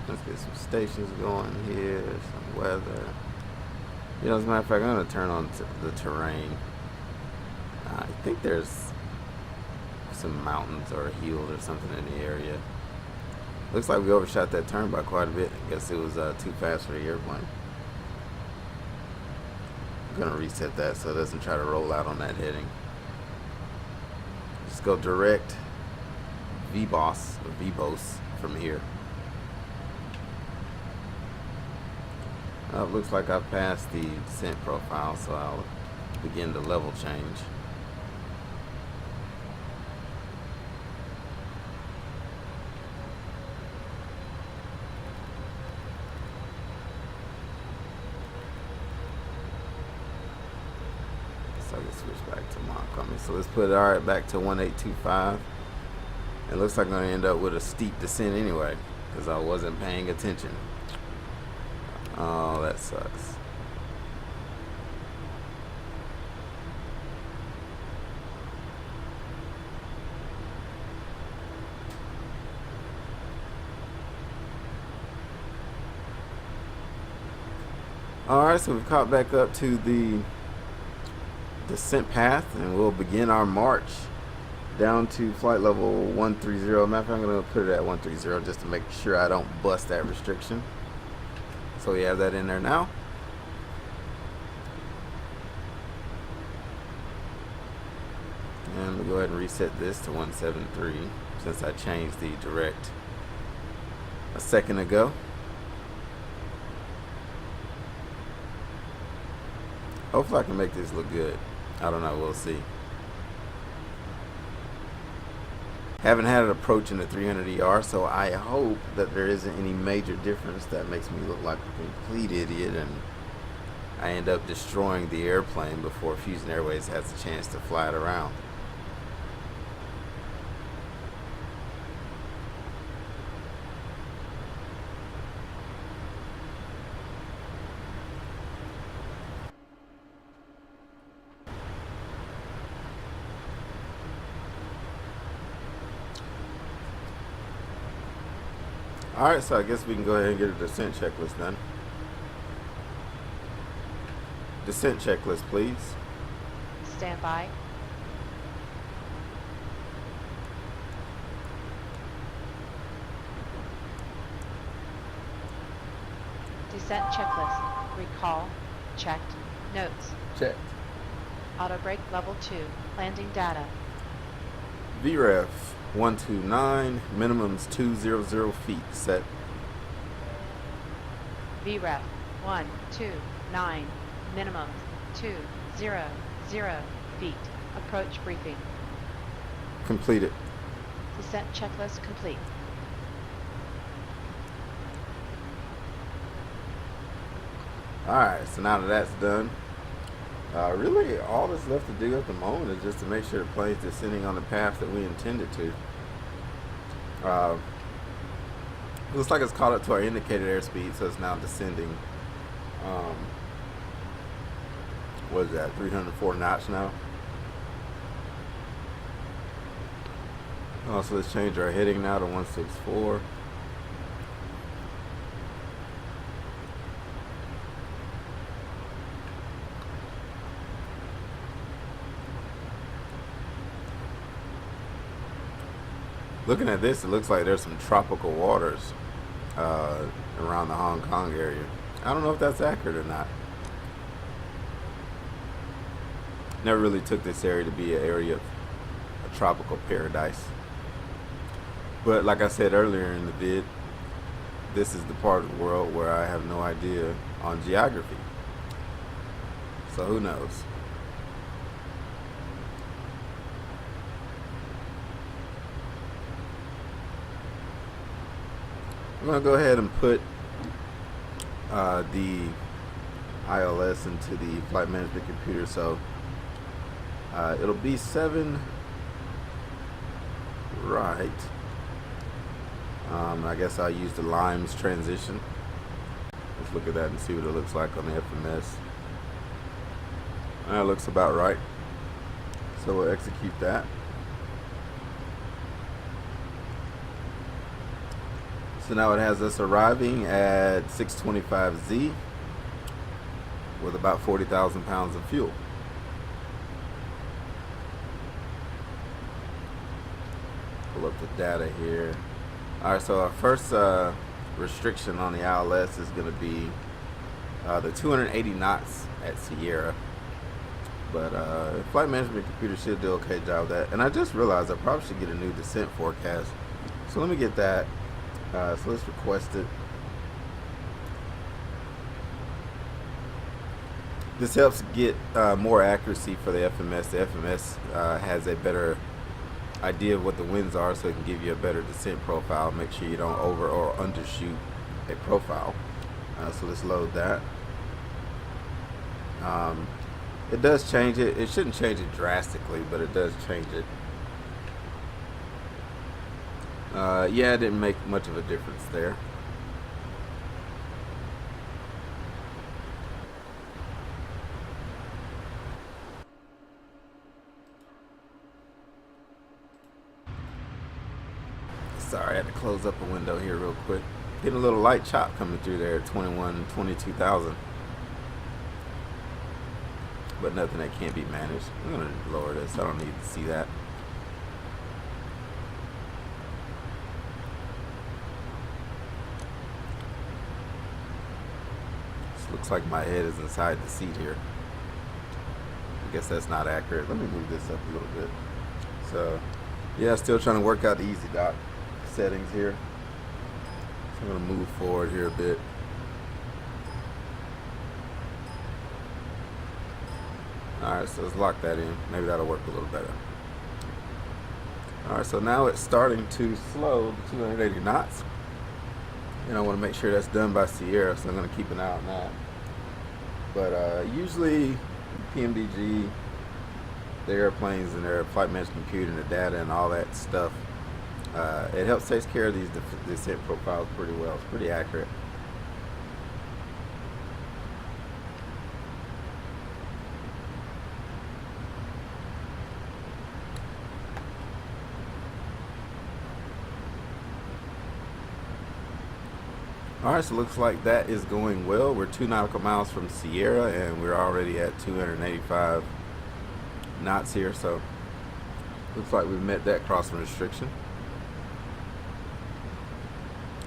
[SPEAKER 4] Let's get some stations going here, some weather. You know, as a matter of fact, I'm going to turn on the terrain. I think there's some mountains or a hill or something in the area. Looks like we overshot that turn by quite a bit. I guess it was too fast for the airplane. I'm going to reset that so it doesn't try to roll out on that heading. Just go direct VBOS or VBOS from here. Looks like I've passed the descent profile, so I'll begin the level change. let's switch back to Montgomery. So let's put it all right back to 1825. It looks like I'm going to end up with a steep descent anyway, because I wasn't paying attention. Oh, that sucks. Alright, so we've caught back up to the descent path, and we'll begin our march down to flight level 130. Matter of fact, I'm going to put it at 130 just to make sure I don't bust that restriction. So we have that in there now. And we'll go ahead and reset this to 173 since I changed the direct a second ago. Hopefully I can make this look good. I don't know, we'll see. Haven't had an approach in the 300ER, so I hope that there isn't any major difference that makes me look like a complete idiot and I end up destroying the airplane before Fusion Airways has a chance to fly it around. Alright, so I guess we can go ahead and get a descent checklist then. Descent checklist, please.
[SPEAKER 7] Stand by. Descent checklist. Recall. Checked. Notes.
[SPEAKER 4] Checked.
[SPEAKER 7] Auto brake level 2. Landing data.
[SPEAKER 4] VREF 129, minimums 200 feet set.
[SPEAKER 7] VREF 129. Minimum 200 feet. Approach briefing.
[SPEAKER 4] Completed.
[SPEAKER 7] Descent checklist complete.
[SPEAKER 4] Alright, so now that that's done, really all that's left to do at the moment is just to make sure the plane's descending on the path that we intended to. Looks like it's caught up to our indicated airspeed, so it's now descending. What is that, 304 knots now? So let's change our heading now to 164. Looking at this, it looks like there's some tropical waters around the Hong Kong area. I don't know if that's accurate or not. Never really took this area to be an area of a tropical paradise. But like I said earlier in the vid, this is the part of the world where I have no idea on geography. So who knows? I'm going to go ahead and put the ILS into the flight management computer, so it'll be 7 right. I guess I'll use the Limes transition. Let's look at that and see what it looks like on the FMS. That looks about right, so we'll execute that. So now it has us arriving at 625Z with about 40,000 pounds of fuel. Pull up the data here. Alright, so our first restriction on the ILS is going to be the 280 knots at Sierra. But flight management computer should do a okay job of that. And I just realized I probably should get a new descent forecast. So let me get that. So let's request it. This helps get more accuracy for the FMS. The FMS has a better idea of what the winds are, so it can give you a better descent profile. Make sure you don't over or undershoot a profile. So let's load that. It does change it. It shouldn't change it drastically, but it does change it. Yeah, it didn't make much of a difference there. Sorry, I had to close up a window here real quick. Getting a little light chop coming through there at 22,000. But nothing that can't be managed. I'm going to lower this. I don't need to see that. This looks like my head is inside the seat here. I guess that's not accurate. Let me move this up a little bit. So, yeah, still trying to work out the EZDOCK settings here. So I'm going to move forward here a bit. Alright, so let's lock that in. Maybe that'll work a little better. Alright, so now it's starting to slow to 280 knots. And I want to make sure that's done by Sierra, so I'm going to keep an eye on that. But usually PMDG, the airplanes and their flight management computer and the data and all that stuff, it helps take care of these descent profiles pretty well. It's pretty accurate. Alright, so it looks like that is going well. We're 2 nautical miles from Sierra and we're already at 285 knots here, so looks like we've met that crossing restriction.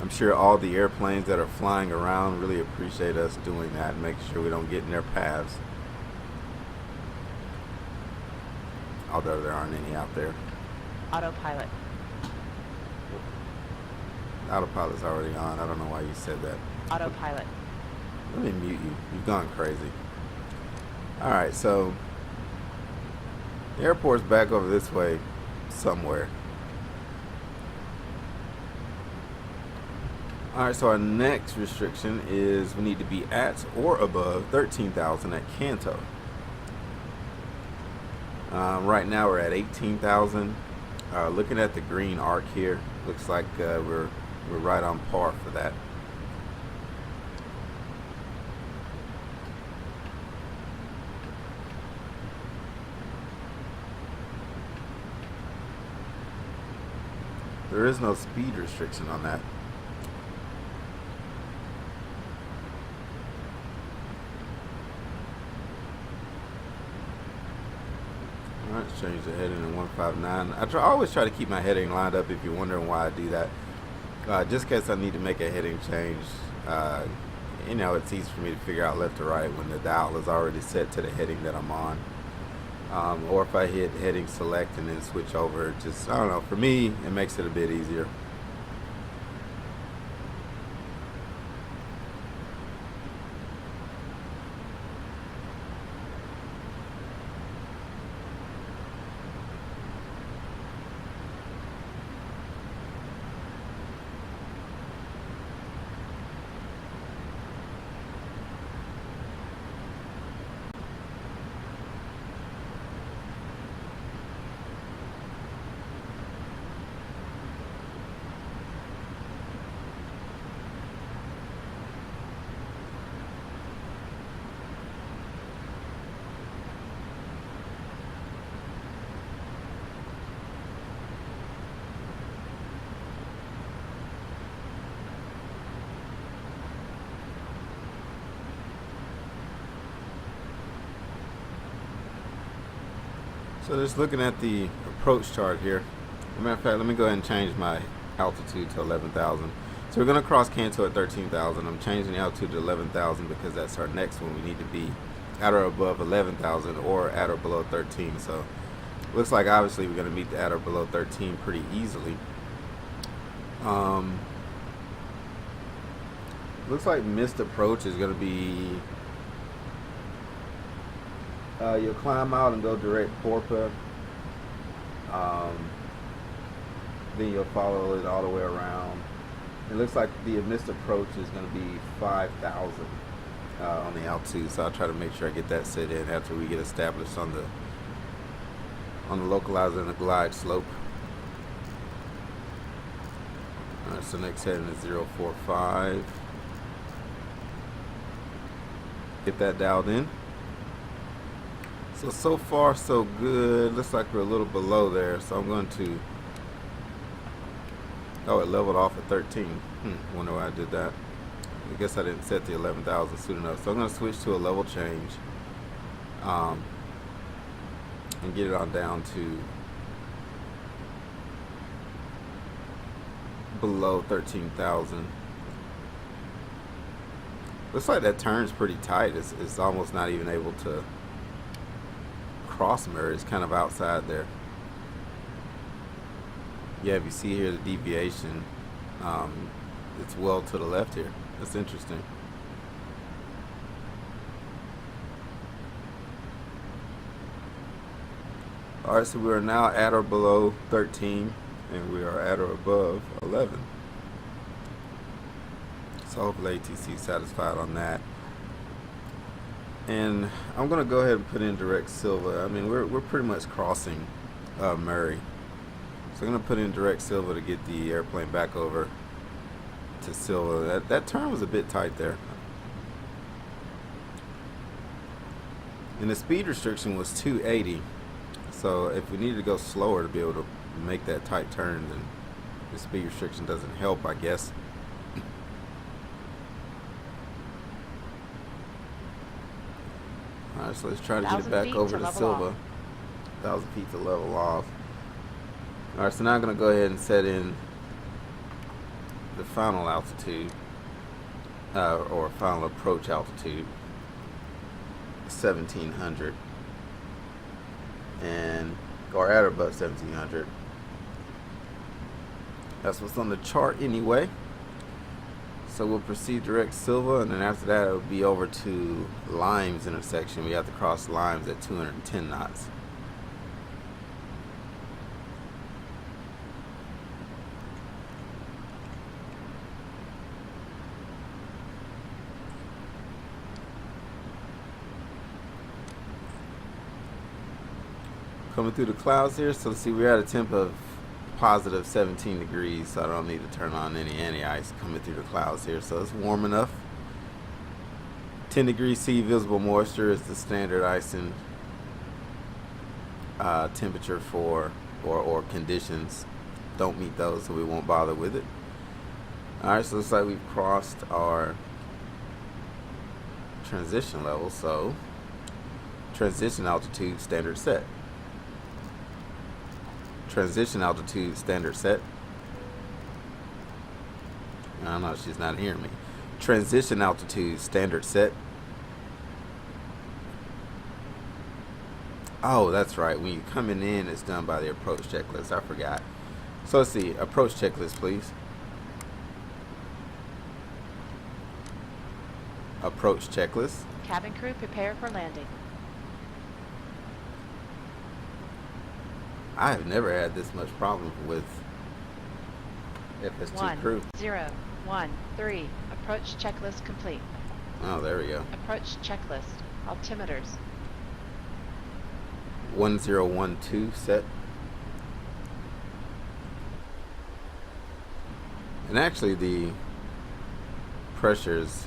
[SPEAKER 4] I'm sure all the airplanes that are flying around really appreciate us doing that and making sure we don't get in their paths. Although there aren't any out there.
[SPEAKER 7] Autopilot.
[SPEAKER 4] Autopilot's already on. I don't know why you said that.
[SPEAKER 7] Autopilot.
[SPEAKER 4] Let me mute you. You've gone crazy. Alright, so the airport's back over this way somewhere. Alright, so our next restriction is we need to be at or above 13,000 at Canto. Right now we're at 18,000. Looking at the green arc here, looks like we're right on par for that. There is no speed restriction on that. Alright, let's change the heading to 159. I always try to keep my heading lined up if you're wondering why I do that. Just in case I need to make a heading change. You know, it's easy for me to figure out left or right when the dial is already set to the heading that I'm on. Or if I hit heading select and then switch over, just, I don't know, for me it makes it a bit easier. So just looking at the approach chart here. As a matter of fact, let me go ahead and change my altitude to 11,000. So we're going to cross Canto at 13,000. I'm changing the altitude to 11,000 because that's our next one. We need to be at or above 11,000 or at or below 13. So looks like obviously we're going to meet the at or below 13 pretty easily. Looks like missed approach is going to be you'll climb out and go direct Porpa. Then you'll follow it all the way around. It looks like the missed approach is going to be 5,000 on the altitude, so I'll try to make sure I get that set in after we get established on the localizer and the glide slope. Alright, so next heading is 045. Get that dialed in. So far so good. Looks like we're a little below there, so I'm going to, oh, it leveled off at 13. Wonder why I did that. I guess I didn't set the 11,000 soon enough, so I'm going to switch to a level change and get it on down to below 13,000. Looks like that turn's pretty tight. It's almost not even able to cross mirror. It's kind of outside there. Yeah, if you see here the deviation, it's well to the left here. That's interesting. Alright, so we are now at or below 13, and we are at or above 11. So hopefully ATC is satisfied on that. And I'm gonna go ahead and put in direct Silva. I mean, we're pretty much crossing Murray. So I'm gonna put in direct Silva to get the airplane back over to Silva. That turn was a bit tight there. And the speed restriction was 280. So if we needed to go slower to be able to make that tight turn, then the speed restriction doesn't help, I guess. Alright, so let's try to get it back over to Silva. 1,000 feet to level off. Alright, so now I'm going to go ahead and set in the final altitude, or final approach altitude, 1,700. And, or at or above 1,700. That's what's on the chart anyway. So we'll proceed direct Silva, and then after that it'll be over to Limes intersection. We have to cross Limes at 210 knots. Coming through the clouds here, so let's see, we're at a temp of positive 17 degrees, so I don't need to turn on any anti-ice coming through the clouds here, so it's warm enough. 10 degrees C visible moisture is the standard icing temperature for, or conditions. Don't meet those, so we won't bother with it. Alright, so it looks like we've crossed our transition level, so transition altitude standard set. Transition altitude standard set. I know she's not hearing me. Transition altitude standard set. Oh, that's right. When you're coming in, it's done by the approach checklist. I forgot. So let's see. Approach checklist, please. Approach checklist.
[SPEAKER 7] Cabin crew, prepare for landing.
[SPEAKER 4] I have never had this much problem with FS2 crew.
[SPEAKER 7] 1013. Approach checklist complete.
[SPEAKER 4] Oh, there we go.
[SPEAKER 7] Approach checklist. Altimeters.
[SPEAKER 4] 1012 set. And actually the pressure is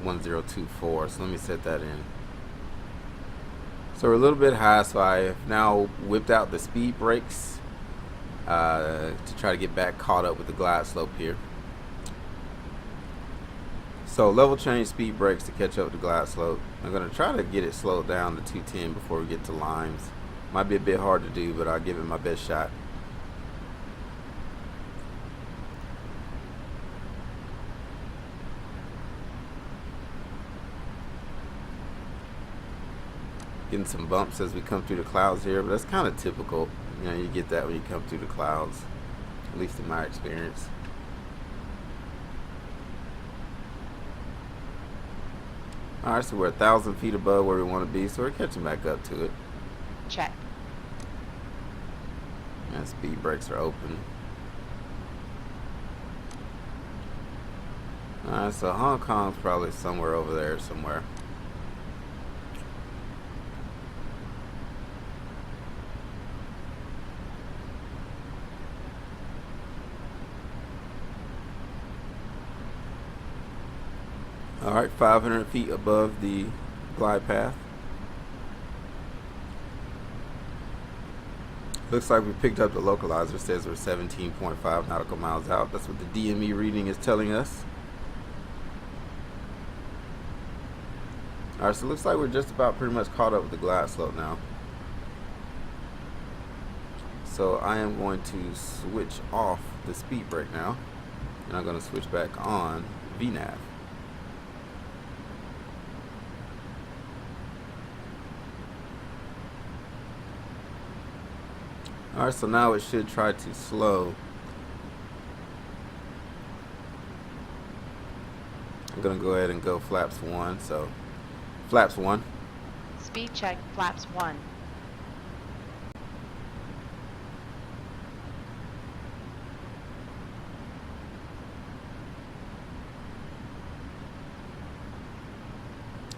[SPEAKER 4] 1024, so let me set that in. So we're a little bit high, so I have now whipped out the speed brakes to try to get back caught up with the glide slope here. So level change speed brakes to catch up with the glide slope. I'm going to try to get it slowed down to 210 before we get to Limes. Might be a bit hard to do, but I'll give it my best shot. Getting some bumps as we come through the clouds here, but that's kind of typical. You know, you get that when you come through the clouds, at least in my experience. Alright, so we're 1,000 feet above where we want to be, so we're catching back up to it.
[SPEAKER 7] Check.
[SPEAKER 4] And speed brakes are open. Alright, so Hong Kong's probably somewhere over there somewhere. Alright, 500 feet above the glide path. Looks like we picked up the localizer. Says we're 17.5 nautical miles out. That's what the DME reading is telling us. Alright, so it looks like we're just about pretty much caught up with the glide slope now. So I am going to switch off the speed brake now, and I'm going to switch back on VNAV. Alright, so now it should try to slow. I'm going to go ahead and go flaps 1, so flaps 1.
[SPEAKER 7] Speed check, flaps 1.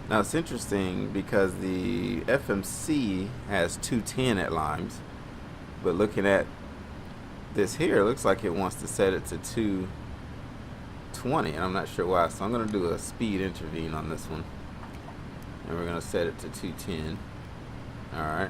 [SPEAKER 4] Now it's interesting because the FMC has 210 at Limes, but looking at this here, it looks like it wants to set it to 220, and I'm not sure why. So I'm going to do a speed intervene on this one, and we're going to set it to 210. Alright.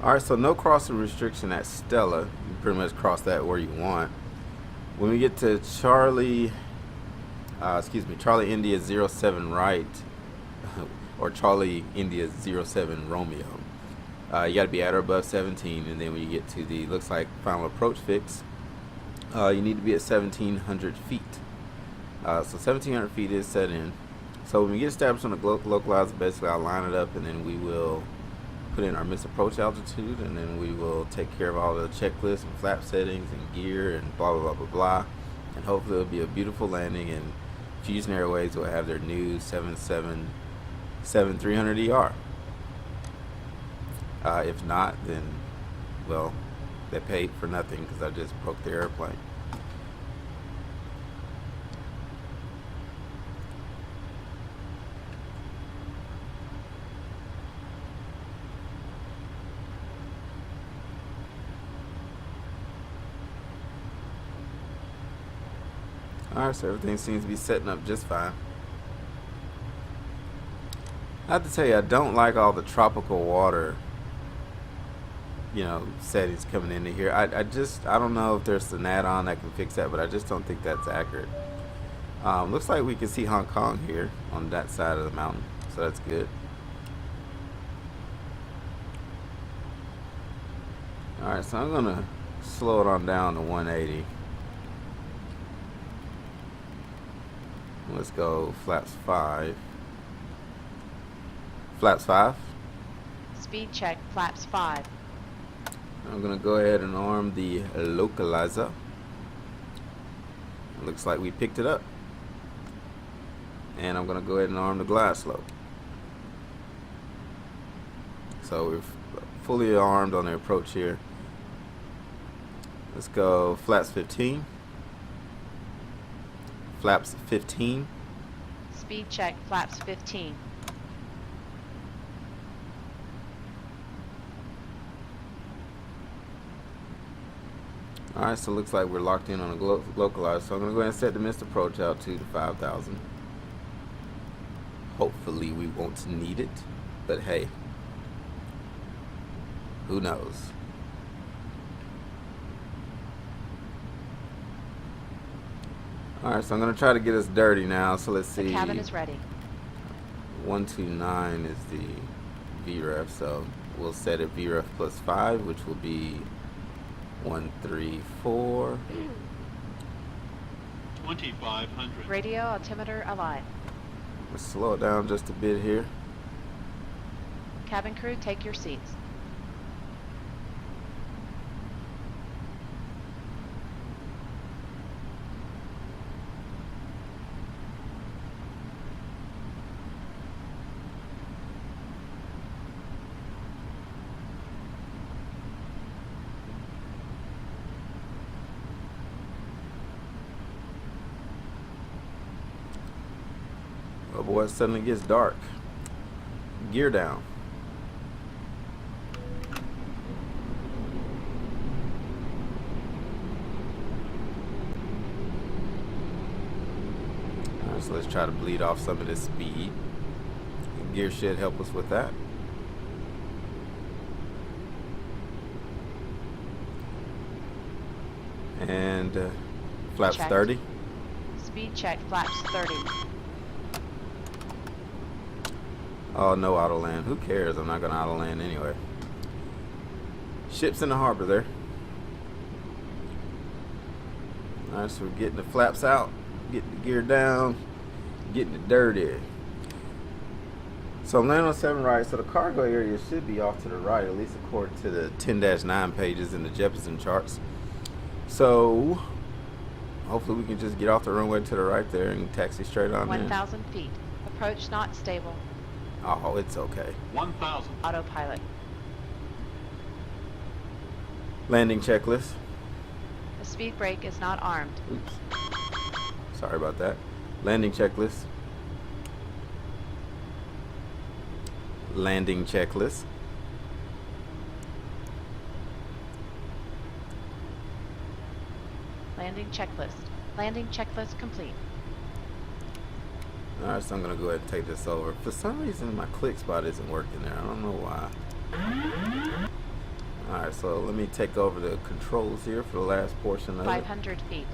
[SPEAKER 4] Alright, so no crossing restriction at Stella. You pretty much cross that where you want. When we get to Charlie India 07 right, or Charlie India 07 Romeo, you got to be at or above 17, and then when you get to the, looks like, final approach fix, you need to be at 1700 feet. So 1700 feet is set in. So when we get established on the localizer, basically I'll line it up, and then we will put in our missed approach altitude, and then we will take care of all the checklists and flap settings and gear and blah blah blah blah blah, and hopefully it'll be a beautiful landing, and Fusion Airways will have their new 777-300ER. If not, then, well, they paid for nothing because I just broke the airplane. Alright, so everything seems to be setting up just fine. I have to tell you, I don't like all the tropical water, you know, settings coming into here. I don't know if there's an add-on that can fix that, but I just don't think that's accurate. Looks like we can see Hong Kong here on that side of the mountain, so that's good. Alright, so I'm gonna slow it on down to 180. Let's go flaps 5. Flaps 5.
[SPEAKER 7] Speed check, flaps 5.
[SPEAKER 4] I'm gonna go ahead and arm the localizer. It looks like we picked it up. And I'm gonna go ahead and arm the glide slope. So we're fully armed on the approach here. Let's go flaps 15. Flaps 15.
[SPEAKER 7] Speed check, flaps 15.
[SPEAKER 4] Alright, so it looks like we're locked in on a localizer. So I'm going to go ahead and set the missed approach altitude to 5,000. Hopefully we won't need it, but hey, who knows? Alright, so I'm going to try to get us dirty now, so let's see.
[SPEAKER 7] The cabin is ready.
[SPEAKER 4] 129 is the VREF, so we'll set it VREF plus 5, which will be 134.
[SPEAKER 9] 2500.
[SPEAKER 7] Radio altimeter alive.
[SPEAKER 4] Let's slow it down just a bit here.
[SPEAKER 7] Cabin crew, take your seats.
[SPEAKER 4] boy, it suddenly gets dark. Gear down. Alright, so let's try to bleed off some of this speed. Gear should help us with that. And flaps
[SPEAKER 7] Checked.
[SPEAKER 4] 30.
[SPEAKER 7] Speed check, flaps 30.
[SPEAKER 4] Oh, no auto land. Who cares? I'm not going to auto land anyway. Ships in the harbor there. Alright, so we're getting the flaps out, getting the gear down, getting it dirty. So I'm landing on 7 right, so the cargo area should be off to the right, at least according to the 10-9 pages in the Jefferson charts. So hopefully we can just get off the runway to the right there and taxi straight on in.
[SPEAKER 7] 1,000 feet. Approach not stable.
[SPEAKER 4] Oh, it's okay.
[SPEAKER 2] 1,000.
[SPEAKER 7] Autopilot.
[SPEAKER 4] Landing checklist.
[SPEAKER 7] The speed brake is not armed.
[SPEAKER 4] Oops. Sorry about that. Landing checklist. Landing checklist.
[SPEAKER 7] Landing checklist. Landing checklist complete.
[SPEAKER 4] Alright, so I'm going to go ahead and take this over. For some reason, my click spot isn't working there. I don't know why. Alright, so let me take over the controls here for the last portion of
[SPEAKER 7] 500 feet.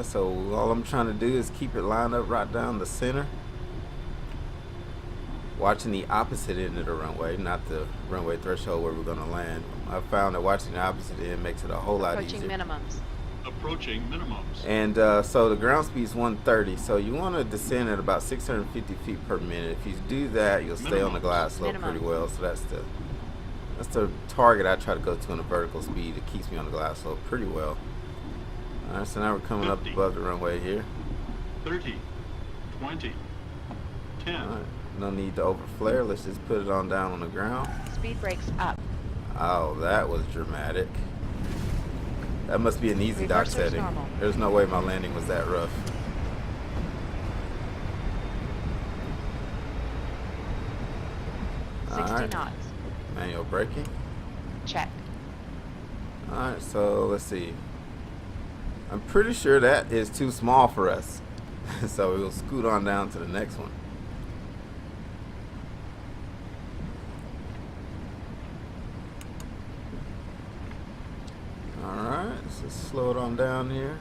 [SPEAKER 4] So all I'm trying to do is keep it lined up right down the center. Watching the opposite end of the runway, not the runway threshold where we're going to land. I found that watching the opposite end makes it a whole lot easier.
[SPEAKER 7] Approaching minimums.
[SPEAKER 2] Approaching minimums.
[SPEAKER 4] And so the ground speed is 130, so you want to descend at about 650 feet per minute. If you do that, you'll stay on the glide slope pretty well. So that's the target I try to go to in a vertical speed. It keeps me on the glide slope pretty well. Alright, so now we're coming
[SPEAKER 2] 50.
[SPEAKER 4] up above the runway here.
[SPEAKER 2] 30. 20. 10.
[SPEAKER 4] Alright, no need to over flare. Let's just put it on down on the ground.
[SPEAKER 7] Speed brakes up.
[SPEAKER 4] Oh, that was dramatic. That must be an EZDOCK
[SPEAKER 7] Reversers
[SPEAKER 4] setting.
[SPEAKER 7] normal.
[SPEAKER 4] There's no way my landing was that rough.
[SPEAKER 7] Sixty knots.
[SPEAKER 4] Manual braking.
[SPEAKER 7] Check.
[SPEAKER 4] Alright, so let's see. I'm pretty sure that is too small for us. So we'll scoot on down to the next one. Alright, let's just slow it on down here.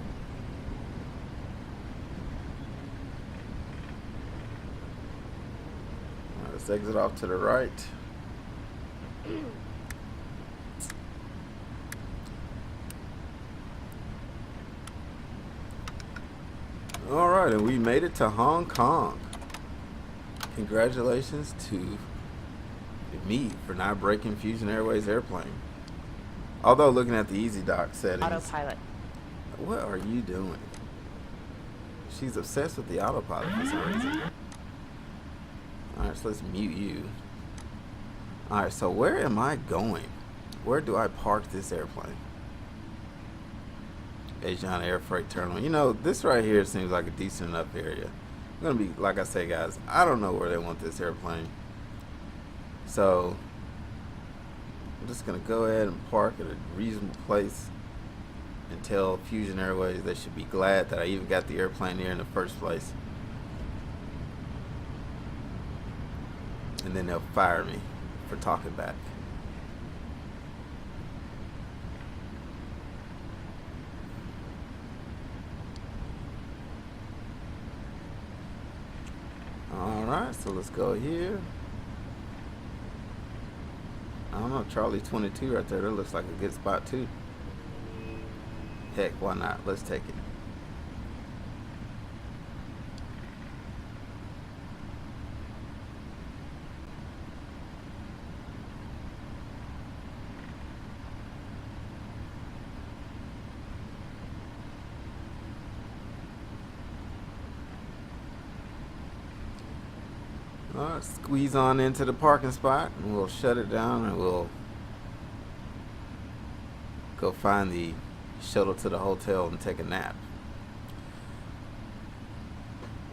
[SPEAKER 4] Alright, let's exit off to the right. Alright, and we made it to Hong Kong. Congratulations to me for not breaking Fusion Airways airplane. Although looking at the EZDOCK settings,
[SPEAKER 7] Autopilot.
[SPEAKER 4] what are you doing? She's obsessed with the autopilot for some reason. Alright, so let's mute you. Alright, so where am I going? Where do I park this airplane? Asian Air Freight Terminal. You know, this right here seems like a decent enough area. I'm gonna be, like I say, guys, I don't know where they want this airplane. So I'm just gonna go ahead and park at a reasonable place and tell Fusion Airways they should be glad that I even got the airplane here in the first place. And then they'll fire me for talking back. Alright, so let's go here. I don't know, Charlie 22 right there. That looks like a good spot too. Heck, why not? Let's take it. Alright, squeeze on into the parking spot and we'll shut it down and we'll go find the shuttle to the hotel and take a nap.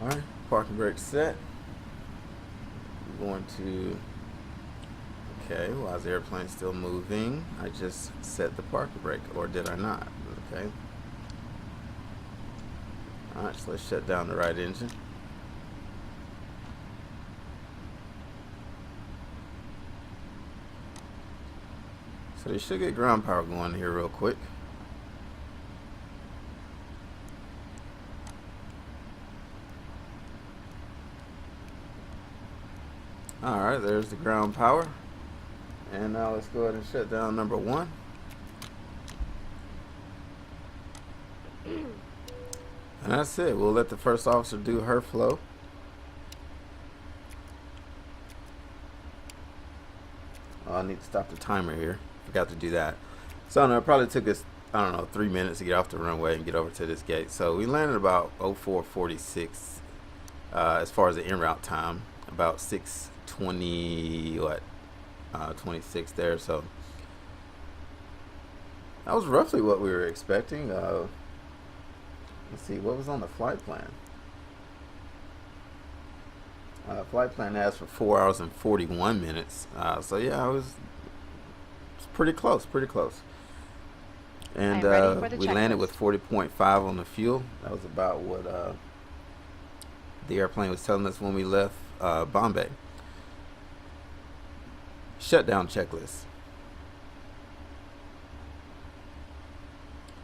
[SPEAKER 4] Alright, parking brake set. We're going to, okay, while the airplane's still moving, I just set the parking brake, or did I not? Okay. Alright, so let's shut down the right engine. So they should get ground power going here real quick. Alright, there's the ground power. And now let's go ahead and shut down number 1. And that's it. We'll let the first officer do her flow. Oh, I need to stop the timer here. Forgot to do that. So no, it probably took us, I don't know, 3 minutes to get off the runway and get over to this gate. So we landed about 04:46 as far as the en route time. About 6:20, what, 26 there. So that was roughly what we were expecting. Let's see, what was on the flight plan? Flight plan asked for 4 hours and 41 minutes. So yeah, it was pretty close, pretty close. And we landed with 40.5 on the fuel. That was about what the airplane was telling us when we left Bombay. Shutdown checklist.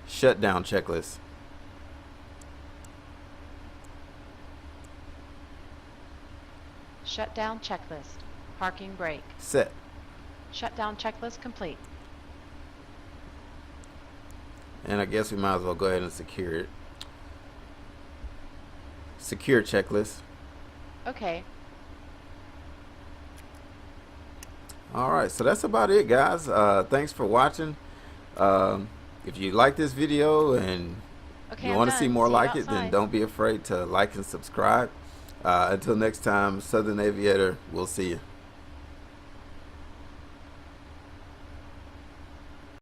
[SPEAKER 4] Shutdown checklist.
[SPEAKER 7] Shutdown checklist. Parking brake.
[SPEAKER 4] Set.
[SPEAKER 7] Shutdown checklist complete.
[SPEAKER 4] And I guess we might as well go ahead and secure it. Secure checklist.
[SPEAKER 7] Okay.
[SPEAKER 4] Alright, so that's about it, guys. Thanks for watching. If you like this video and you want to see more like it, then don't be afraid to like and subscribe. Until next time, Southern Aviator, we'll see you.